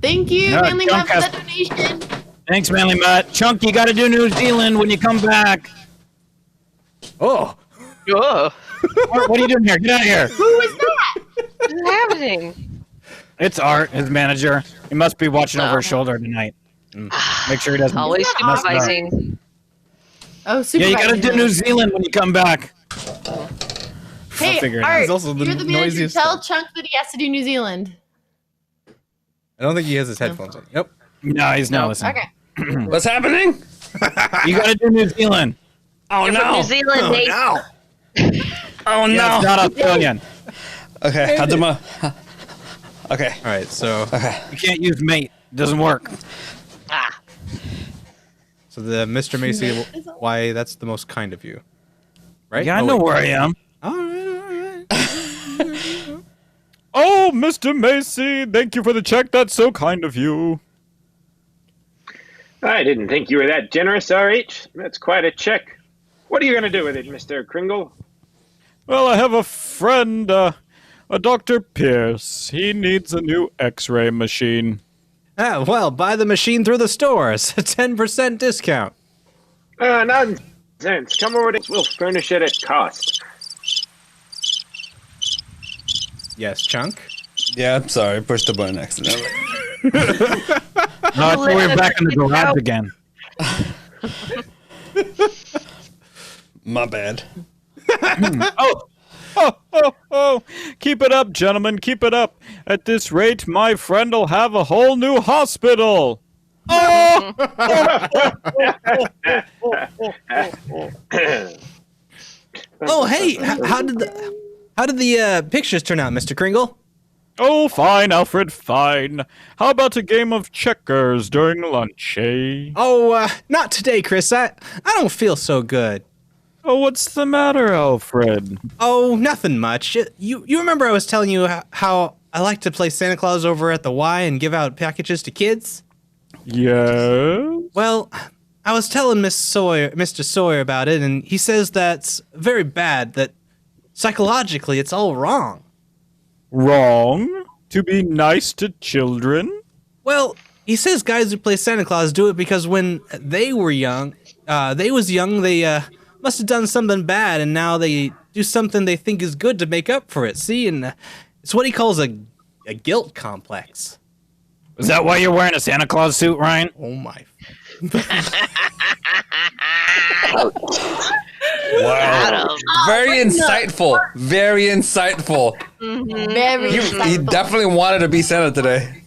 Thank you, No, Manly Mutt, for Junk that donation. thanks, Manly Mutt. Chunk, you got to do New Zealand when you come back. Oh, What are you doing here? Get out of here. Who is that? What's happening? It's Art, his manager. He must be watching over his shoulder tonight. Make sure he doesn't. Always mess it up. supervising. Oh, super. Yeah, you gotta do New Zealand when you come back. Hey, figure it out. Art, He's also the you're the manager. noisiest Tell thing. Chunk that he has to do New Zealand. I don't think he has his headphones on. Yep. No, he's not listening. Okay. What's happening? You gotta do New Zealand. Oh You're from New Zealand, Nate. Oh no! Yeah, it's not Australian. Okay, okay. All right. So You can't use mate. It doesn't work. Ah, the Mr. Macy, why that's the most kind of you, right? Yeah, I Oh, know wait. where I am. All right. Oh, Mr. Macy, thank you for the check. That's so kind of you. I didn't think you were that generous, RH. That's quite a check. What are you going to do with it, Mr. Kringle? Well, I have a friend, a Dr. Pierce. He needs a new X-ray machine. Ah, well, buy the machine through the stores. A 10% discount. Nonsense. Come over to we'll furnish it at cost. Yes, Chunk. Yeah, I'm sorry. I pushed the button accidentally. No, I thought we were back in the garage again. My bad. Oh. Keep it up, gentlemen. Keep it up. At this rate, my friend will have a whole new hospital. Oh! Oh, hey, how did the pictures turn out, Mr. Kringle? Oh, fine, Alfred, fine. How about a game of checkers during lunch, eh? Oh, not today, Chris. I don't feel so good. Oh, what's the matter, Alfred? Oh, nothing much. You remember I was telling you how I like to play Santa Claus over at the Y and give out packages to kids? Yes? Well, I was telling Mr. Sawyer about it, and he says that's very bad, that psychologically it's all wrong. Wrong? To be nice to children? Well, he says guys who play Santa Claus do it because when they were young, they must have done something bad, and now they do something they think is good to make up for it. See, and it's what he calls a guilt complex. Is that why you're wearing a Santa Claus suit, Ryan? Oh my! Wow. Very insightful. Very insightful. Very He definitely wanted to be Santa today.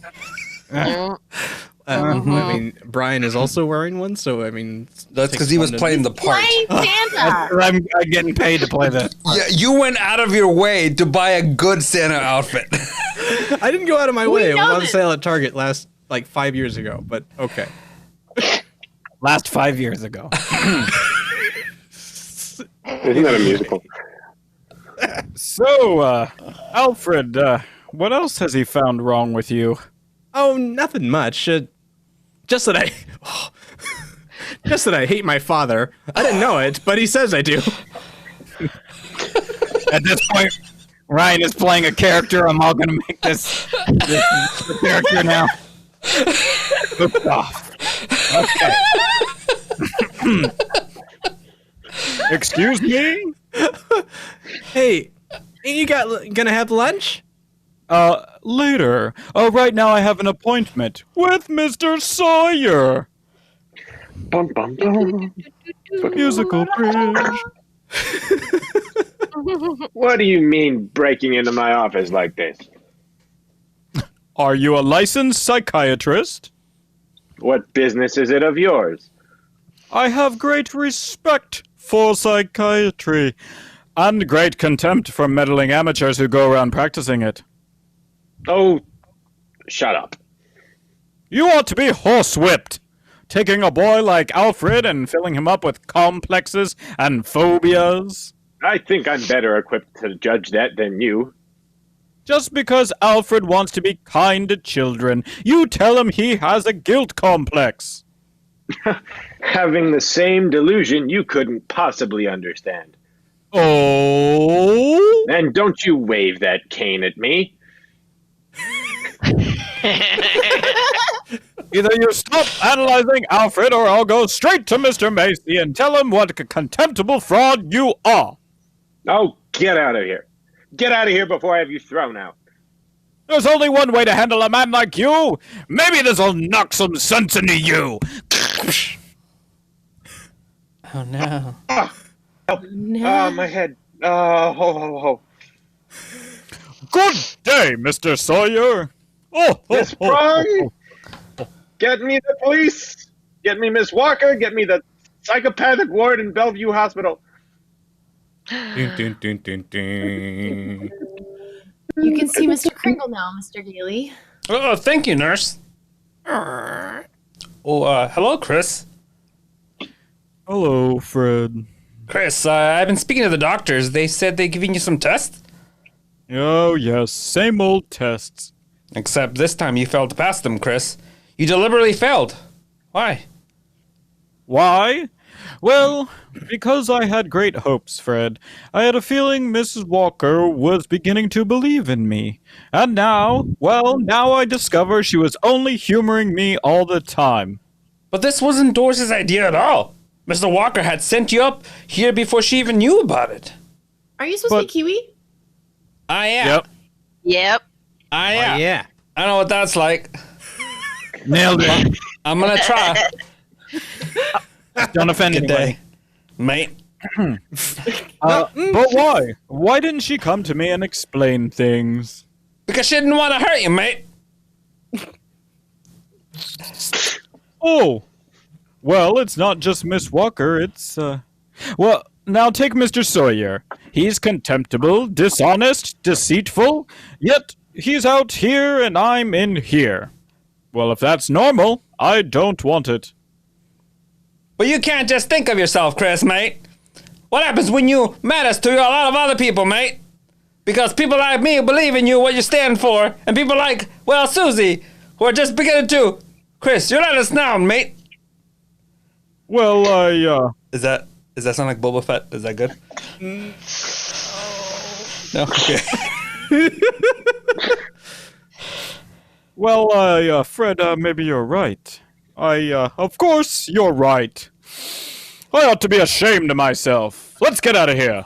I mean, Brian is also wearing one, so I mean, That's because he was playing the part. Playing Santa. I'm getting paid to play this. Yeah, you went out of your way to buy a good Santa outfit. I didn't go out of my way. It was know on this. sale at Target last 5 years ago, but okay. Last 5 years ago. Isn't that a musical? So, Alfred, what else has he found wrong with you? Oh, nothing much. Just that just that I hate my father. I didn't know it, but he says I do. At this point, Ryan is playing a character. I'm all gonna make this the character now. Oops, off. Okay. Excuse me? Hey, ain't you gonna have lunch? Later. Right now I have an appointment with Mr. Sawyer. Bum, bum, bum. Musical bridge. What do you mean breaking into my office like this? Are you a licensed psychiatrist? What business is it of yours? I have great respect for psychiatry and great contempt for meddling amateurs who go around practicing it. Oh, shut up. You ought to be horsewhipped. Taking a boy like Alfred and filling him up with complexes and phobias. I think I'm better equipped to judge that than you. Just because Alfred wants to be kind to children, you tell him he has a guilt complex. Having the same delusion you couldn't possibly understand. Oh? And don't you wave that cane at me. Either you stop analyzing Alfred or I'll go straight to Mr. Macy and tell him what a contemptible fraud you are. Oh, get out of here. Get out of here before I have you thrown out. There's only one way to handle a man like you. Maybe this'll knock some sense into you. Oh no. My head. Ho. Good day, Mr. Sawyer. Miss Prong! Get me the police! Get me Miss Walker! Get me the psychopathic ward in Bellevue Hospital! Dun, dun, dun, dun, dun. You can see Mr. Kringle now, Mr. Gailey. Oh, thank you, nurse. Oh, hello, Chris. Hello, Fred. Chris, I've been speaking to the doctors. They said they're giving you some tests. Oh, yes, same old tests. Except this time you failed to pass them, Chris. You deliberately failed. Why? Why? Well, because I had great hopes, Fred. I had a feeling Mrs. Walker was beginning to believe in me. And now I discover she was only humoring me all the time. But this wasn't Doris's idea at all. Mr. Walker had sent you up here before she even knew about it. Are you supposed to be Kiwi? I am. Yep. Yep. I am. Yeah. I know what that's like. Nailed it. I'm gonna try. Don't offend Good anybody. day, mate. But why? Why didn't she come to me and explain things? Because she didn't want to hurt you, mate. Oh. Well, it's not just Miss Walker, it's, Well, now take Mr. Sawyer. He's contemptible, dishonest, deceitful, yet he's out here and I'm in here. Well, if that's normal, I don't want it. But you can't just think of yourself, Chris, mate. What happens when you matters to a lot of other people, mate? Because people like me believe in you, what you stand for, and people like, well, Susie, who are just beginning to. Chris, you let us down, mate. Well, Does that sound like Boba Fett? Is that good? No? Okay. Well, Fred, maybe you're right. Of course you're right. I ought to be ashamed of myself. Let's get out of here.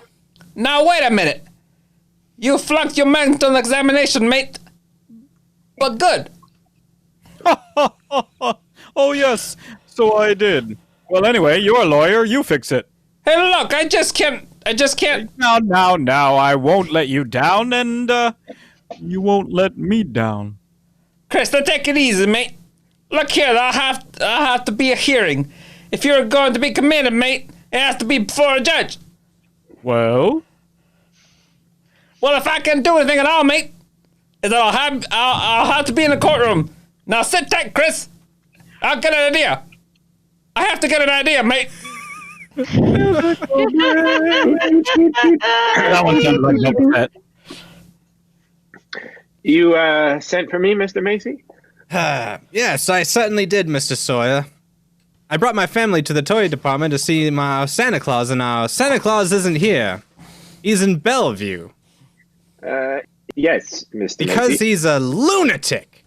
Now, wait a minute. You flunked your mental examination, mate. But good. Oh, yes, so I did. Well, anyway, you're a lawyer. You fix it. Hey, look, I just can't. Now, I won't let you down, and, you won't let me down. Chris, now take it easy, mate. Look here, I'll have to be a hearing. If you're going to be committed, mate, it has to be before a judge. Well? Well, if I can do anything at all, mate, is that I'll have to be in the courtroom. Now sit tight, Chris. I'll get an idea. I have to get an idea, mate. That one sounded like Boba Fett. You sent for me, Mr. Macy? Yes, I certainly did, Mr. Sawyer. I brought my family to the toy department to see my Santa Claus, and our Santa Claus isn't here. He's in Bellevue. Yes, Mr. Because Macy. he's a lunatic.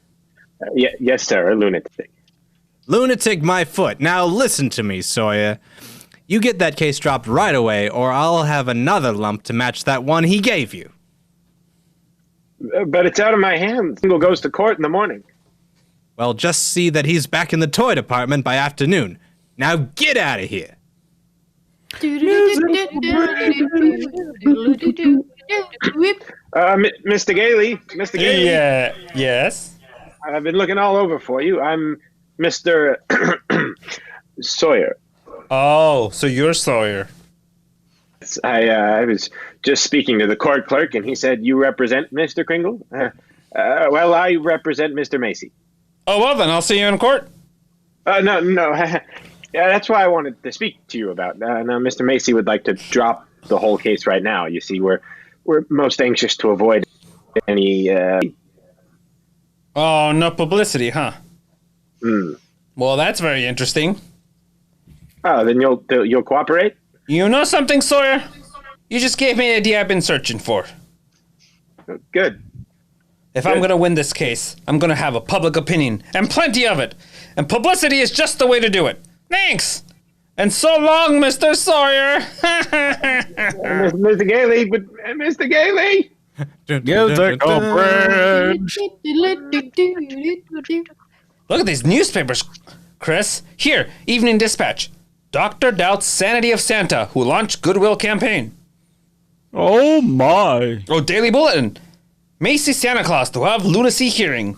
Yes, sir, a lunatic. Lunatic my foot. Now listen to me, Sawyer. You get that case dropped right away, or I'll have another lump to match that one he gave you. But it's out of my hands. Single goes to court in the morning. Well, just see that he's back in the toy department by afternoon. Now get out of here. Mr. Gailey. Mr. Gailey. Yeah. Yes. I've been looking all over for you. I'm Mr. Sawyer. Oh, so you're Sawyer. I was just speaking to the court clerk, and he said you represent Mr. Kringle. Well, I represent Mr. Macy. Oh, well then, I'll see you in court. No. Yeah, that's why I wanted to speak to you about. Now, Mr. Macy would like to drop the whole case right now. You see, we're most anxious to avoid any. Oh, no publicity, huh? Hmm. Well, that's very interesting. Oh, then you'll cooperate? You know something, Sawyer? You just gave me the idea I've been searching for. Good. If I'm going to win this case, I'm going to have a public opinion, and plenty of it. And publicity is just the way to do it. Thanks! And so long, Mr. Sawyer! Mr. Gailey, but Mr. Gailey! Musical bridge. Look at these newspapers, Chris. Here, Evening Dispatch. Doctor doubts sanity of Santa, who launched Goodwill campaign. Oh my. Oh, Daily Bulletin. Macy Santa Claus to have lunacy hearing.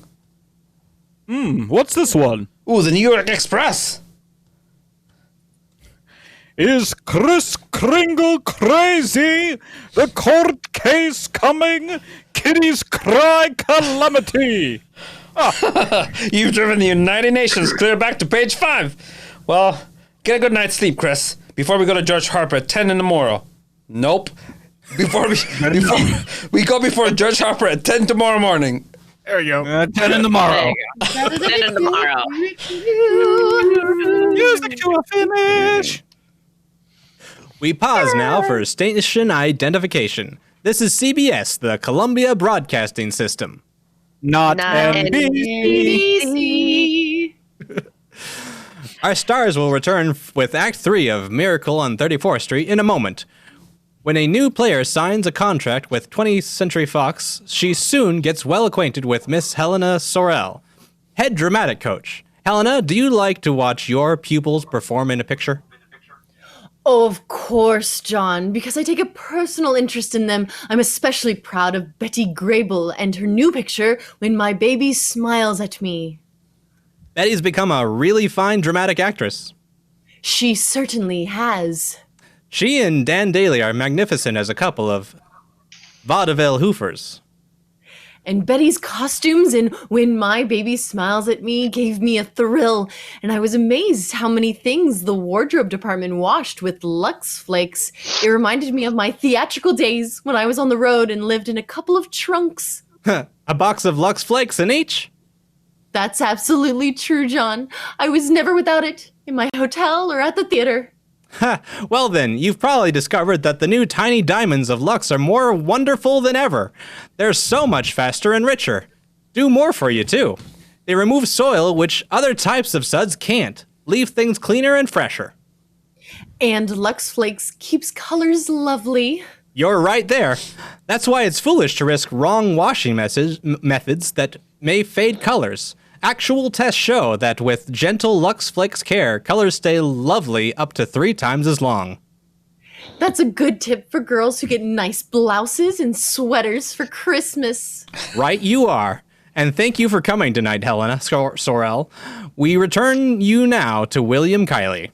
What's this one? Ooh, the New York Express. Is Kris Kringle crazy? The court case coming? Kitties cry calamity. You've driven the United Nations clear back to page 5. Well, get a good night's sleep, Chris, before we go to Judge Harper at 10 in the morning. Nope. Before Judge Harper at 10 tomorrow morning. There you go. 10 in the morrow. 10 in the morrow. Music to a finish. We pause now for station identification. This is CBS, the Columbia Broadcasting System. Not NBC. Our stars will return with Act 3 of Miracle on 34th Street in a moment. When a new player signs a contract with 20th Century Fox, she soon gets well acquainted with Miss Helena Sorrell, head dramatic coach. Helena, do you like to watch your pupils perform in a picture? Oh, of course, John, because I take a personal interest in them. I'm especially proud of Betty Grable and her new picture, When My Baby Smiles at Me. Betty's become a really fine dramatic actress. She certainly has. She and Dan Daly are magnificent as a couple of vaudeville hoofers. And Betty's costumes in When My Baby Smiles at Me gave me a thrill, and I was amazed how many things the wardrobe department washed with Lux Flakes. It reminded me of my theatrical days when I was on the road and lived in a couple of trunks. A box of Lux Flakes in each? That's absolutely true, John. I was never without it, in my hotel or at the theater. Well then, you've probably discovered that the new tiny diamonds of Lux are more wonderful than ever. They're so much faster and richer. Do more for you, too. They remove soil, which other types of suds can't. Leave things cleaner and fresher. And Lux Flakes keeps colors lovely. You're right there. That's why it's foolish to risk wrong washing methods that may fade colors. Actual tests show that with gentle Lux Flakes care, colors stay lovely up to 3 times as long. That's a good tip for girls who get nice blouses and sweaters for Christmas. Right you are. And thank you for coming tonight, Helena Sorrell. We return you now to William Kiley.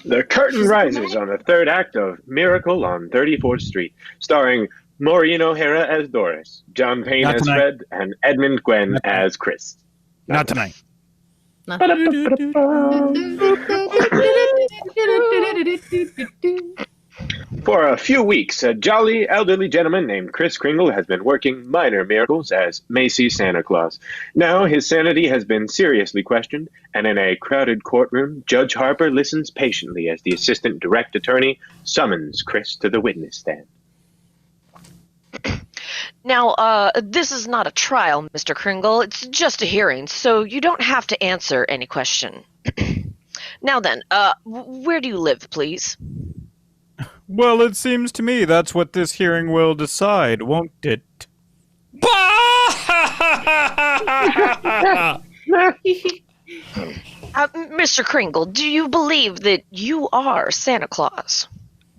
The curtain rises on the third act of Miracle on 34th Street, starring Maureen O'Hara as Doris, John Payne Not as tonight. Fred, and Edmund Gwen as Chris. Not tonight. For a few weeks, a jolly elderly gentleman named Kris Kringle has been working minor miracles as Macy Santa Claus. Now his sanity has been seriously questioned, and in a crowded courtroom, Judge Harper listens patiently as the assistant direct attorney summons Chris to the witness stand. Now, this is not a trial, Mr. Kringle. It's just a hearing, so you don't have to answer any question. Now then, where do you live, please? Well, it seems to me that's what this hearing will decide, won't it? Mr. Kringle, do you believe that you are Santa Claus?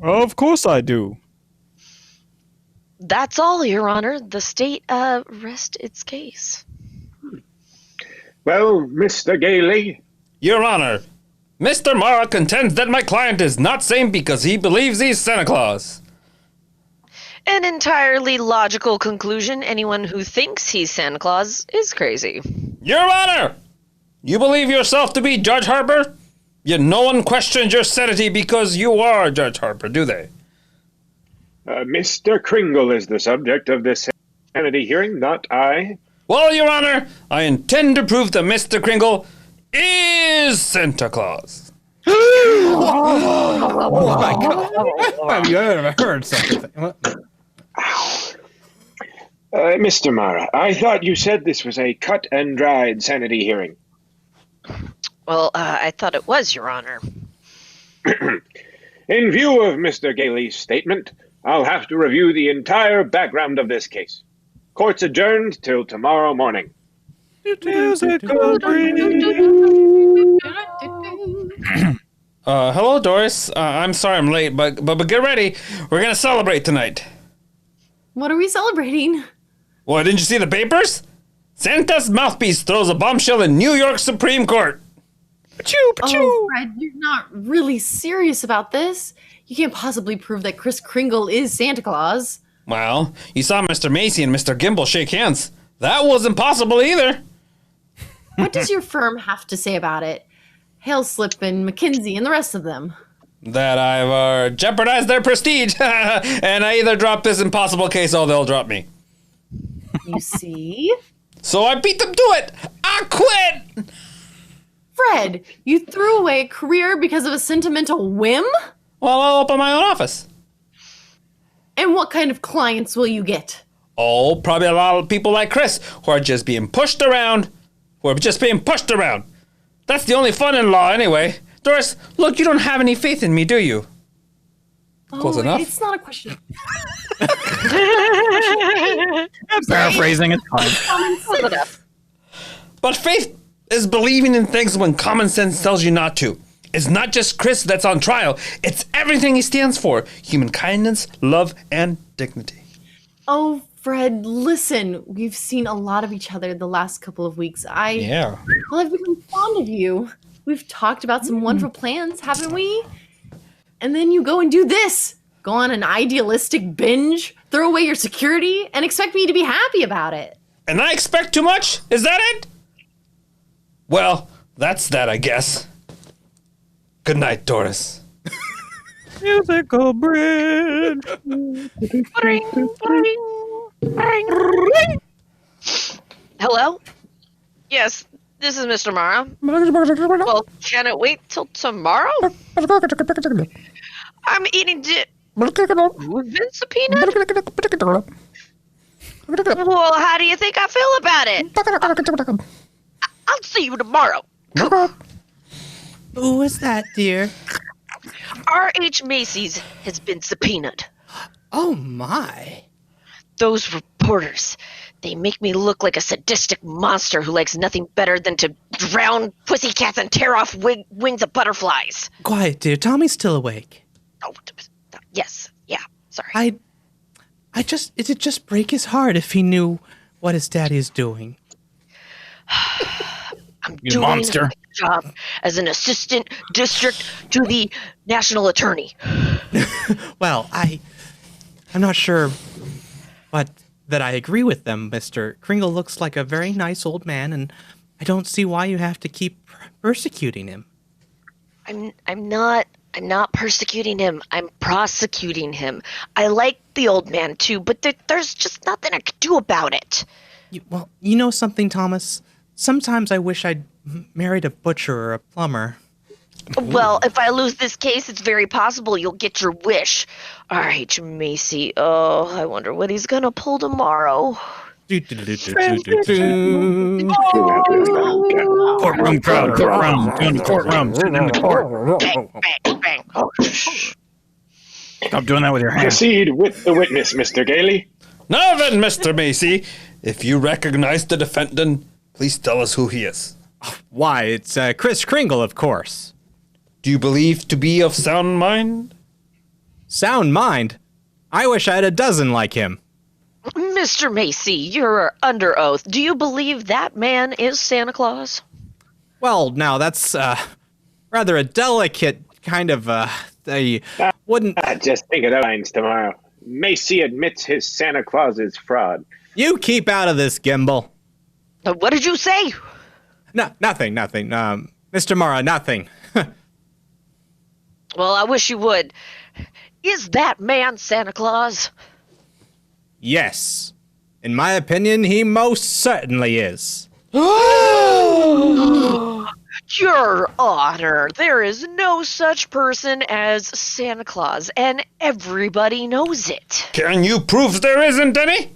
Of course I do. That's all, Your Honor. The state, rests its case. Well, Mr. Gailey, Your Honor, Mr. Mara contends that my client is not sane because he believes he's Santa Claus. An entirely logical conclusion. Anyone who thinks he's Santa Claus is crazy. Your Honor, you believe yourself to be Judge Harper? Yet no one questions your sanity because you are Judge Harper, do they? Mr. Kringle is the subject of this sanity hearing, not I. Well, Your Honor, I intend to prove that Mr. Kringle is Santa Claus. Oh my God. Have you ever heard such a thing? Mr. Mara, I thought you said this was a cut and dried sanity hearing. Well, I thought it was, Your Honor. In view of Mr. Gailey's statement, I'll have to review the entire background of this case. Court's adjourned till tomorrow morning. Hello, Doris. I'm sorry I'm late, but get ready. We're gonna celebrate tonight. What are we celebrating? What, didn't you see the papers? Santa's mouthpiece throws a bombshell in New York Supreme Court. Oh, Fred, you're not really serious about this. You can't possibly prove that Kris Kringle is Santa Claus. Well, you saw Mr. Macy and Mr. Gimble shake hands. That wasn't possible either. What does your firm have to say about it? Hailslip and McKinsey and the rest of them. That I've jeopardized their prestige, and I either drop this impossible case or they'll drop me. You see? So I beat them to it. I quit. Fred, you threw away a career because of a sentimental whim? Well, I'll open my own office. And what kind of clients will you get? Oh, probably a lot of people like Chris who are just being pushed around. That's the only fun in law anyway. Doris, look, you don't have any faith in me, do you? Close enough. It's not a question. I'm paraphrasing, it's fine. But faith is believing in things when common sense tells you not to. It's not just Chris that's on trial. It's everything he stands for. Human kindness, love, and dignity. Oh, Fred, listen. We've seen a lot of each other the last couple of weeks. Yeah. Well, I've become fond of you. We've talked about some wonderful plans, haven't we? And then you go and do this. Go on an idealistic binge, throw away your security, and expect me to be happy about it. And I expect too much? Is that it? Well, that's that, I guess. Good night, Doris. Musical bridge. Hello? Yes, this is Mr. Morrow. Well, can it wait till tomorrow? I'm eating Who's been subpoenaed? Well, how do you think I feel about it? I'll see you tomorrow. Who is that, dear? R.H. Macy's has been subpoenaed. Oh, my. Those reporters, they make me look like a sadistic monster who likes nothing better than to drown pussycats and tear off wings of butterflies. Quiet, dear. Tommy's still awake. Oh, yes. Yeah, sorry. It'd just break his heart if he knew what his daddy's doing. I'm You doing monster. my job as an assistant district to the national attorney. Well, I'm not sure, but that I agree with them. Mr. Kringle looks like a very nice old man, and I don't see why you have to keep persecuting him. I'm not persecuting him. I'm prosecuting him. I like the old man too, but there's just nothing I could do about it. Well, you know something, Thomas? Sometimes I wish I'd married a butcher or a plumber. Well, if I lose this case, it's very possible you'll get your wish. R.H. Macy. Oh, I wonder what he's gonna pull tomorrow. Courtroom crowd, courtroom, doing the courtroom, sitting in the court. Bang, bang, bang. Oh, shh. Stop doing that with your hands. Proceed with the witness, Mr. Gailey. Now then, Mr. Macy, if you recognize the defendant, please tell us who he is. Why, it's Kris Kringle, of course. Do you believe to be of sound mind? Sound mind? I wish I had a dozen like him. Mr. Macy, you're under oath. Do you believe that man is Santa Claus? Well, now that's rather a delicate kind of they wouldn't. Just think of the lines tomorrow. Macy admits his Santa Claus is fraud. You keep out of this, Gimble. What did you say? No, nothing. Mr. Mara, nothing. Well, I wish you would. Is that man Santa Claus? Yes. In my opinion, he most certainly is. Your Honor, there is no such person as Santa Claus, and everybody knows it. Can you prove there isn't any?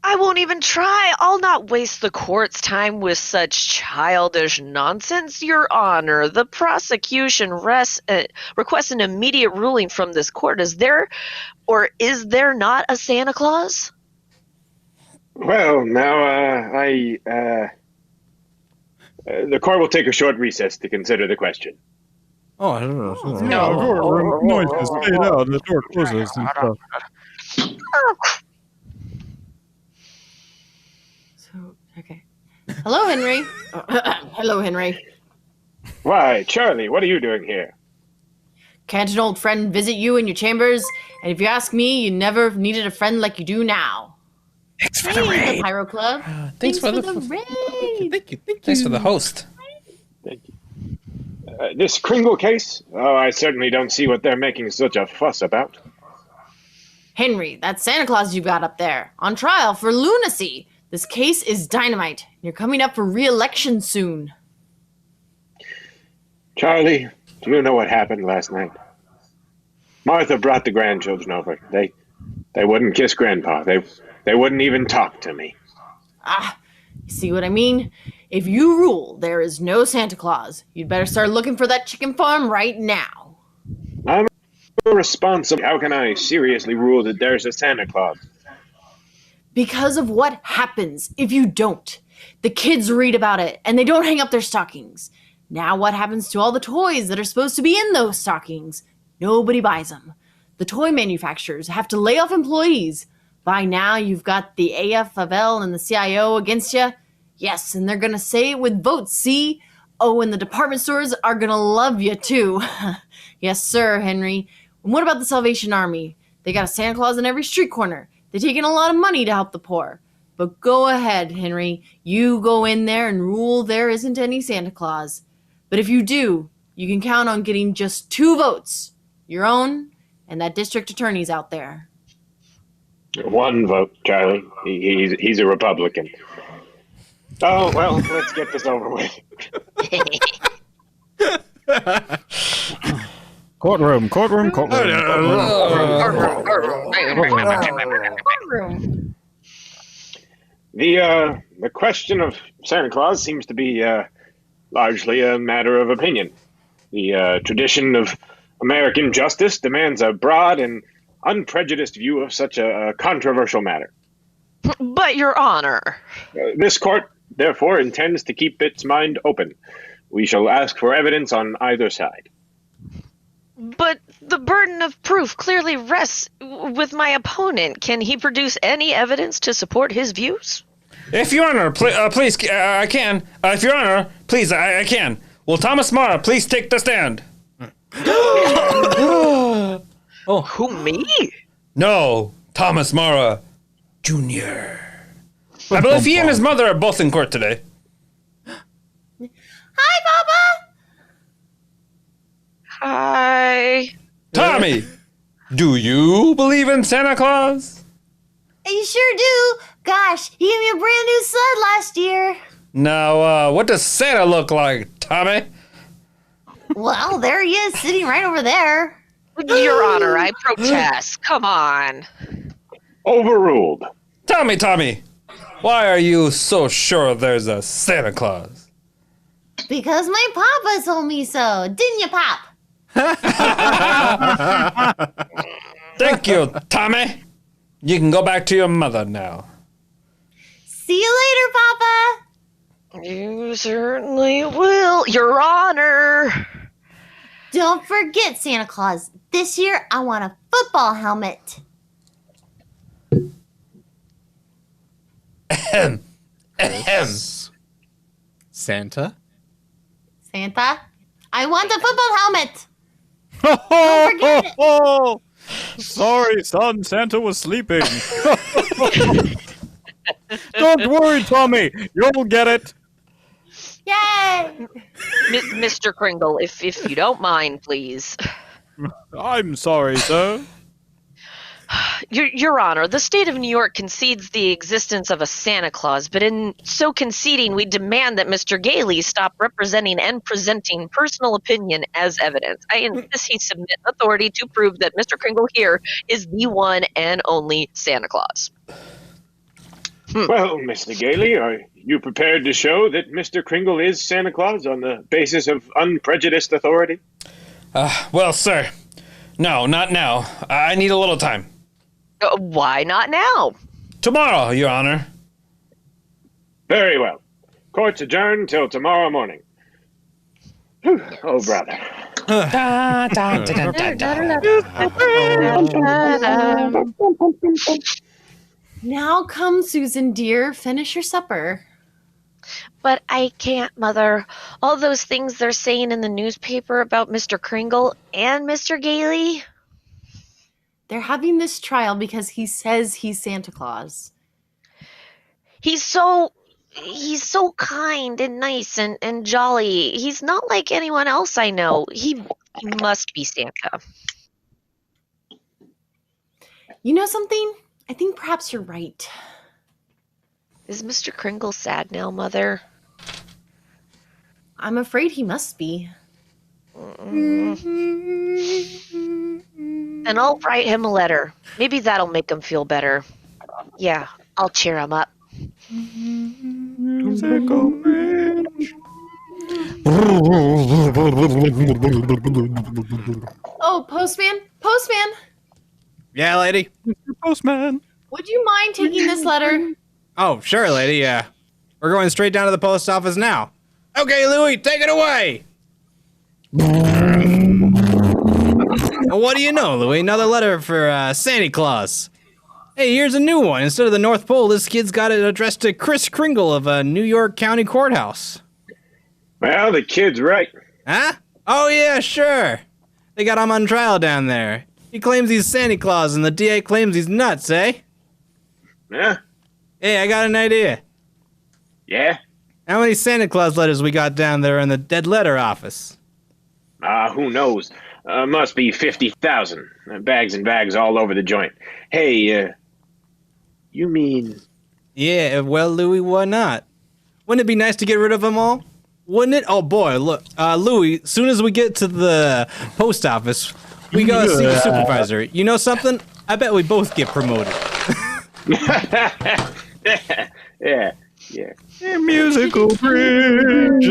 I won't even try. I'll not waste the court's time with such childish nonsense, Your Honor. The prosecution requests an immediate ruling from this court. Is there not a Santa Claus? Well, now, the court will take a short recess to consider the question. Oh, I don't know. Noises fade out, the door closes and stuff. So, okay. Hello, Henry. Hello, Henry. Why, Charlie, what are you doing here? Can't an old friend visit you in your chambers? And if you ask me, you never needed a friend like you do now. Thanks for Hey, the raid. the Pyro Club. Thanks for the raid. Thank you. Thanks for the host. This Kringle case? Oh, I certainly don't see what they're making such a fuss about. Henry, that Santa Claus you got up there, on trial for lunacy. This case is dynamite. You're coming up for re-election soon. Charlie, do you know what happened last night? Martha brought the grandchildren over. They wouldn't kiss Grandpa. They wouldn't even talk to me. Ah, you see what I mean? If you rule there is no Santa Claus, you'd better start looking for that chicken farm right now. I'm responsible. How can I seriously rule that there's a Santa Claus? Because of what happens if you don't. The kids read about it, and they don't hang up their stockings. Now what happens to all the toys that are supposed to be in those stockings? Nobody buys them. The toy manufacturers have to lay off employees. By now, you've got the AFL and the CIO against you. Yes, and they're going to say it with votes, see? Oh, and the department stores are going to love you, too. Yes, sir, Henry. And what about the Salvation Army? They got a Santa Claus in every street corner. They take in a lot of money to help the poor. But go ahead, Henry. You go in there and rule there isn't any Santa Claus. But if you do, you can count on getting just 2 votes. Your own and that district attorney's out there. 1 vote, Charlie. He's a Republican. Oh, well, let's get this over with. Courtroom. The question of Santa Claus seems to be largely a matter of opinion. The tradition of American justice demands a broad and unprejudiced view of such a controversial matter. But, Your Honor. This court, therefore, intends to keep its mind open. We shall ask for evidence on either side. But the burden of proof clearly rests with my opponent. Can he produce any evidence to support his views? If Your Honor, please, I can. If Your Honor, please, I can. Will Thomas Mara please take the stand? Oh, who, me? No, Thomas Mara Jr. I believe he and his mother are both in court today. Hi, Papa! Hi. Tommy, do you believe in Santa Claus? I sure do. Gosh, he gave me a brand new sled last year. Now, what does Santa look like, Tommy? Well, there he is, sitting right over there. Your Honor, I protest. Come on. Overruled. Tell me, Tommy, why are you so sure there's a Santa Claus? Because my papa told me so. Didn't you, Pop? Thank you, Tommy. You can go back to your mother now. See you later, Papa. You certainly will, Your Honor. Don't forget, Santa Claus. This year, I want a football helmet. Santa? Santa? I want a football helmet. Don't forget it. Sorry, son. Santa was sleeping. Don't worry, Tommy. You'll get it. Yay! Mr. Kringle, if you don't mind, please. I'm sorry, sir. Your Honor, the state of New York concedes the existence of a Santa Claus, but in so conceding, we demand that Mr. Gailey stop representing and presenting personal opinion as evidence. I insist he submit authority to prove that Mr. Kringle here is the one and only Santa Claus. Well, Mr. Gailey, are you prepared to show that Mr. Kringle is Santa Claus on the basis of unprejudiced authority? Well, sir, no, not now. I need a little time. Why not now? Tomorrow, Your Honor. Very well. Court's adjourned till tomorrow morning. Whew. Oh, brother. Now come, Susan dear, finish your supper. But I can't, Mother. All those things they're saying in the newspaper about Mr. Kringle and Mr. Gailey. They're having this trial because he says he's Santa Claus. He's so kind and nice and jolly. He's not like anyone else I know. He must be Santa. You know something? I think perhaps you're right. Is Mr. Kringle sad now, Mother? I'm afraid he must be. And I'll write him a letter. Maybe that'll make him feel better. Yeah, I'll cheer him up. Oh, postman! Postman! Yeah, lady. Postman. Would you mind taking this letter? Oh, sure, lady. Yeah, we're going straight down to the post office now. Okay, Louis, take it away. Well, what do you know, Louis? Another letter for Santa Claus. Hey, here's a new one. Instead of the North Pole, this kid's got it addressed to Chris Kringle of New York County Courthouse. Well, the kid's right. Huh? Oh, yeah, sure. They got him on trial down there. He claims he's Santa Claus, and the DA claims he's nuts, eh? Yeah? Hey, I got an idea. Yeah? How many Santa Claus letters we got down there in the dead letter office? Who knows? Must be 50,000. Bags and bags all over the joint. Hey, you mean... Yeah, well, Louis, why not? Wouldn't it be nice to get rid of them all? Wouldn't it? Oh, boy, look. Louis, as soon as we get to the post office, we gotta see the supervisor. You know something? I bet we both get promoted. yeah. Musical bridge.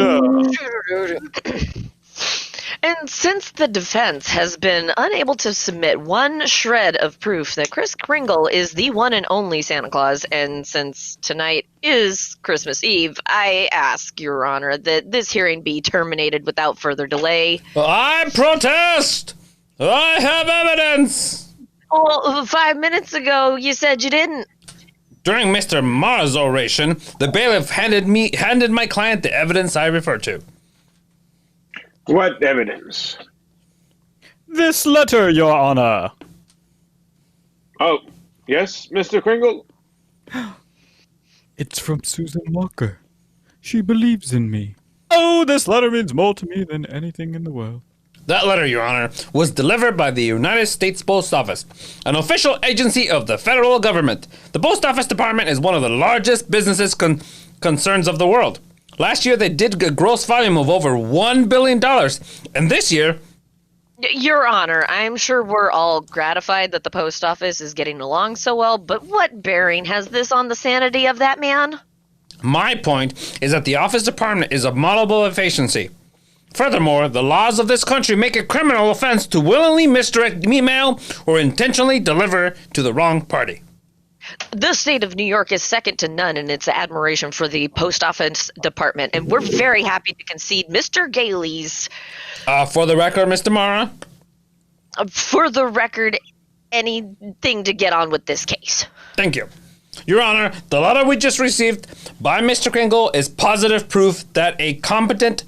And since the defense has been unable to submit one shred of proof that Chris Kringle is the one and only Santa Claus, and since tonight is Christmas Eve, I ask, Your Honor, that this hearing be terminated without further delay. I protest! I have evidence! Well, 5 minutes ago, you said you didn't. During Mr. Mara's oration, the bailiff handed my client the evidence I refer to. What evidence? This letter, Your Honor. Oh, yes, Mr. Kringle? It's from Susan Walker. She believes in me. Oh, this letter means more to me than anything in the world. That letter, Your Honor, was delivered by the United States Post Office, an official agency of the federal government. The Post Office Department is one of the largest businesses concerns of the world. Last year, they did a gross volume of over $1 billion. And this year... Your Honor, I'm sure we're all gratified that the post office is getting along so well, but what bearing has this on the sanity of that man? My point is that the office department is a model of efficiency. Furthermore, the laws of this country make a criminal offense to willingly misdirect email or intentionally deliver to the wrong party. The state of New York is second to none in its admiration for the post office department, and we're very happy to concede Mr. Gailey's... For the record, Mr. Mara? For the record, anything to get on with this case. Thank you. Your Honor, the letter we just received by Mr. Kringle is positive proof that a competent...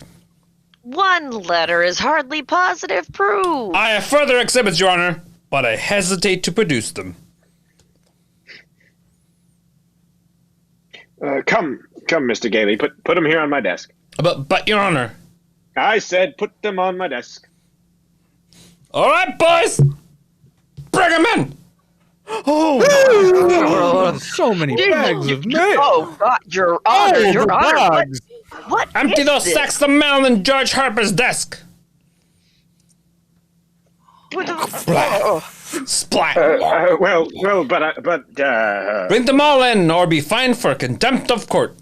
One letter is hardly positive proof. I have further exhibits, Your Honor, but I hesitate to produce them. Come, Mr. Gailey. Put them here on my desk. But, Your Honor... I said put them on my desk. All right, boys! Bring them in! Oh, so many bags of mail. Oh, God, Your Honor, Your Honor. What Empty is those this? sacks of mail in George Harper's desk. Splat. Bring them all in, or be fined for contempt of court.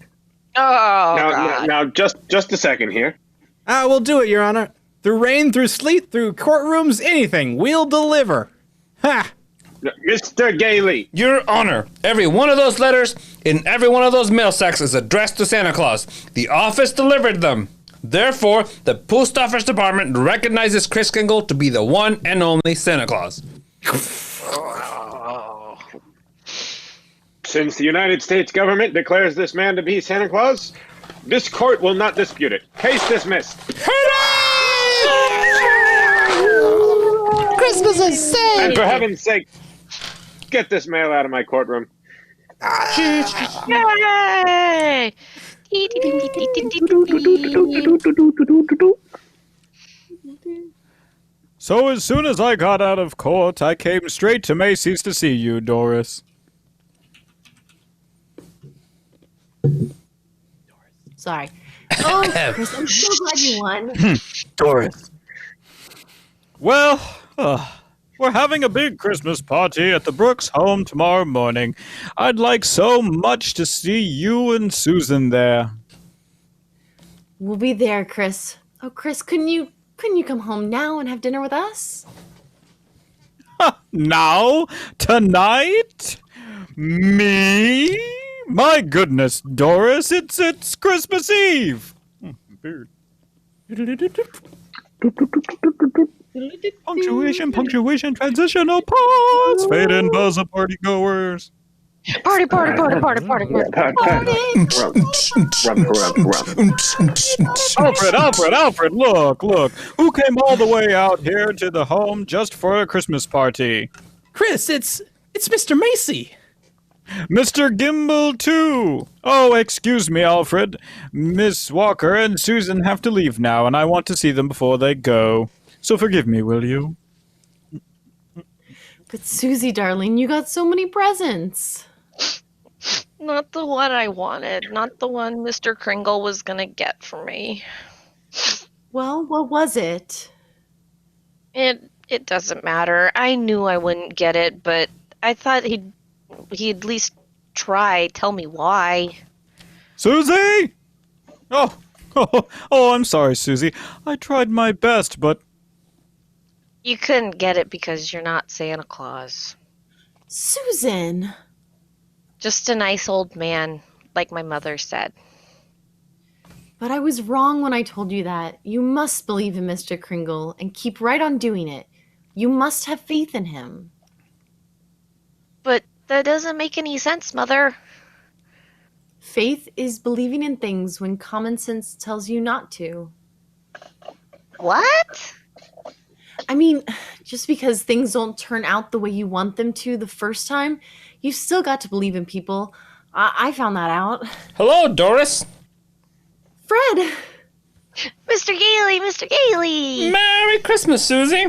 Oh, God. Now, just a second here. We'll do it, Your Honor. Through rain, through sleet, through courtrooms, anything. We'll deliver. Ha! Mr. Gailey. Your Honor, every one of those letters in every one of those mail sacks is addressed to Santa Claus. The office delivered them. Therefore, the Post Office Department recognizes Kris Kringle to be the one and only Santa Claus. Since the United States government declares this man to be Santa Claus, this court will not dispute it. Case dismissed. Christmas is safe! And for heaven's sake, get this mail out of my courtroom. Yay! So as soon as I got out of court, I came straight to Macy's to see you, Doris. Sorry. Oh, Chris, I'm so glad you won. Doris. Well, we're having a big Christmas party at the Brooks home tomorrow morning. I'd like so much to see you and Susan there. We'll be there, Chris. Oh, Chris, couldn't you come home now and have dinner with us? Now? Tonight? Me? My goodness, Doris, it's Christmas Eve. Beard. Punctuation, transitional pause. Fade in, buzz up, party goers. Party. Alfred, look. Who came all the way out here to the home just for a Christmas party? Chris, it's Mr. Macy. Mr. Gimble, too. Oh, excuse me, Alfred. Miss Walker and Susan have to leave now, and I want to see them before they go. So forgive me, will you? But Susie, darling, you got so many presents. Not the one I wanted. Not the one Mr. Kringle was gonna get for me. Well, what was it? It doesn't matter. I knew I wouldn't get it, but I thought he'd at least try. Tell me why. Susie! Oh, I'm sorry, Susie. I tried my best, but... You couldn't get it because you're not Santa Claus. Susan! Just a nice old man, like my mother said. But I was wrong when I told you that. You must believe in Mr. Kringle and keep right on doing it. You must have faith in him. But that doesn't make any sense, Mother. Faith is believing in things when common sense tells you not to. What? I mean, just because things don't turn out the way you want them to the first time, you've still got to believe in people. I found that out. Hello, Doris. Fred! Mr. Gailey! Merry Christmas, Susie.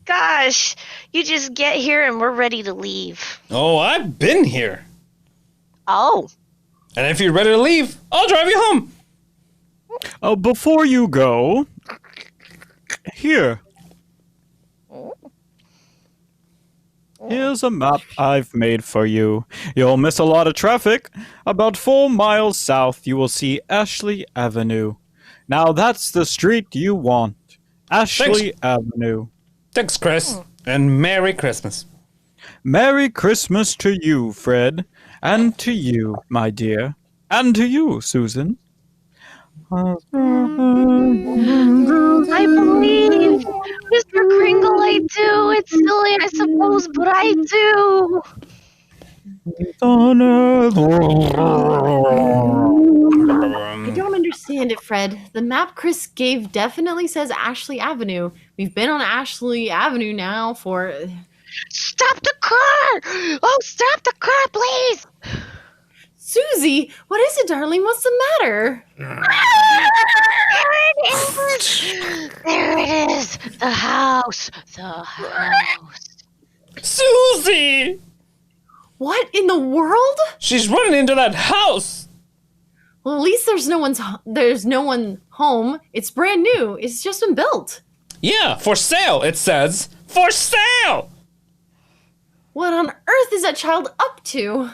Gosh, you just get here and we're ready to leave. Oh, I've been here. Oh. And if you're ready to leave, I'll drive you home. Before you go... Here. Here's a map I've made for you. You'll miss a lot of traffic. About 4 miles south, you will see Ashley Avenue. Now that's the street you want. Ashley Avenue. Thanks, Chris. And Merry Christmas. Merry Christmas to you, Fred. And to you, my dear. And to you, Susan. I believe, Mr. Kringle, I do. It's silly, I suppose, but I do. I don't understand it, Fred. The map Chris gave definitely says Ashley Avenue. We've been on Ashley Avenue now for... Stop the car! Oh, stop the car, please! Susie, what is it, darling? What's the matter? There it is! There it is! The house! The house! Susie! What in the world? She's running into that house! Well, at least there's no one home. It's brand new. It's just been built. Yeah, for sale, it says. For sale! What on earth is that child up to?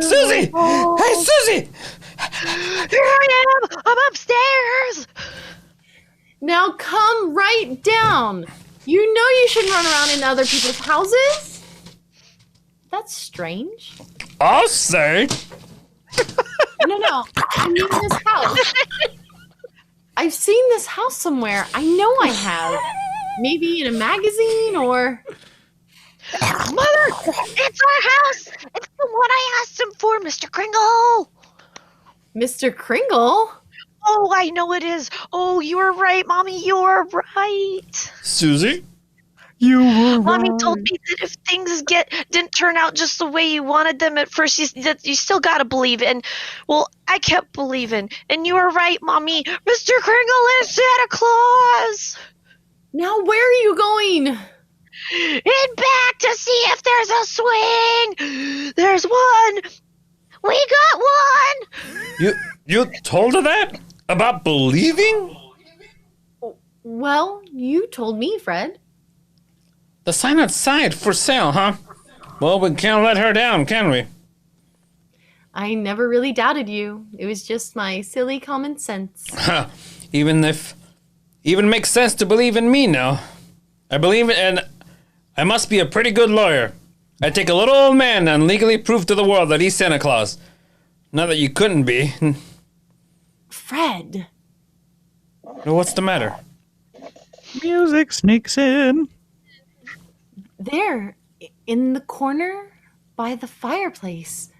Susie! Hey, Susie! Here I am! I'm upstairs! Now come right down. You know you shouldn't run around in other people's houses. That's strange. I'll say. No. I mean this house. I've seen this house somewhere. I know I have. Maybe in a magazine or... Mother! It's our house! It's the one I asked him for, Mr. Kringle! Mr. Kringle? Oh, I know it is. Oh, you were right, Mommy. You were right. Susie? You were Mommy right. told me that if things didn't turn out just the way you wanted them at first, you still gotta believe. And, well, I kept believing. And you were right, Mommy. Mr. Kringle is Santa Claus! Now where are you going? And back to see if there's a swing! There's one! We got one! You told her that? About believing? Well, you told me, Fred. The sign outside for sale, huh? Well, we can't let her down, can we? I never really doubted you. It was just my silly common sense. Even makes sense to believe in me now. I believe it, and I must be a pretty good lawyer. I take a little old man and legally prove to the world that he's Santa Claus. Not that you couldn't be. Fred. What's the matter? Music sneaks in. There, in the corner by the fireplace.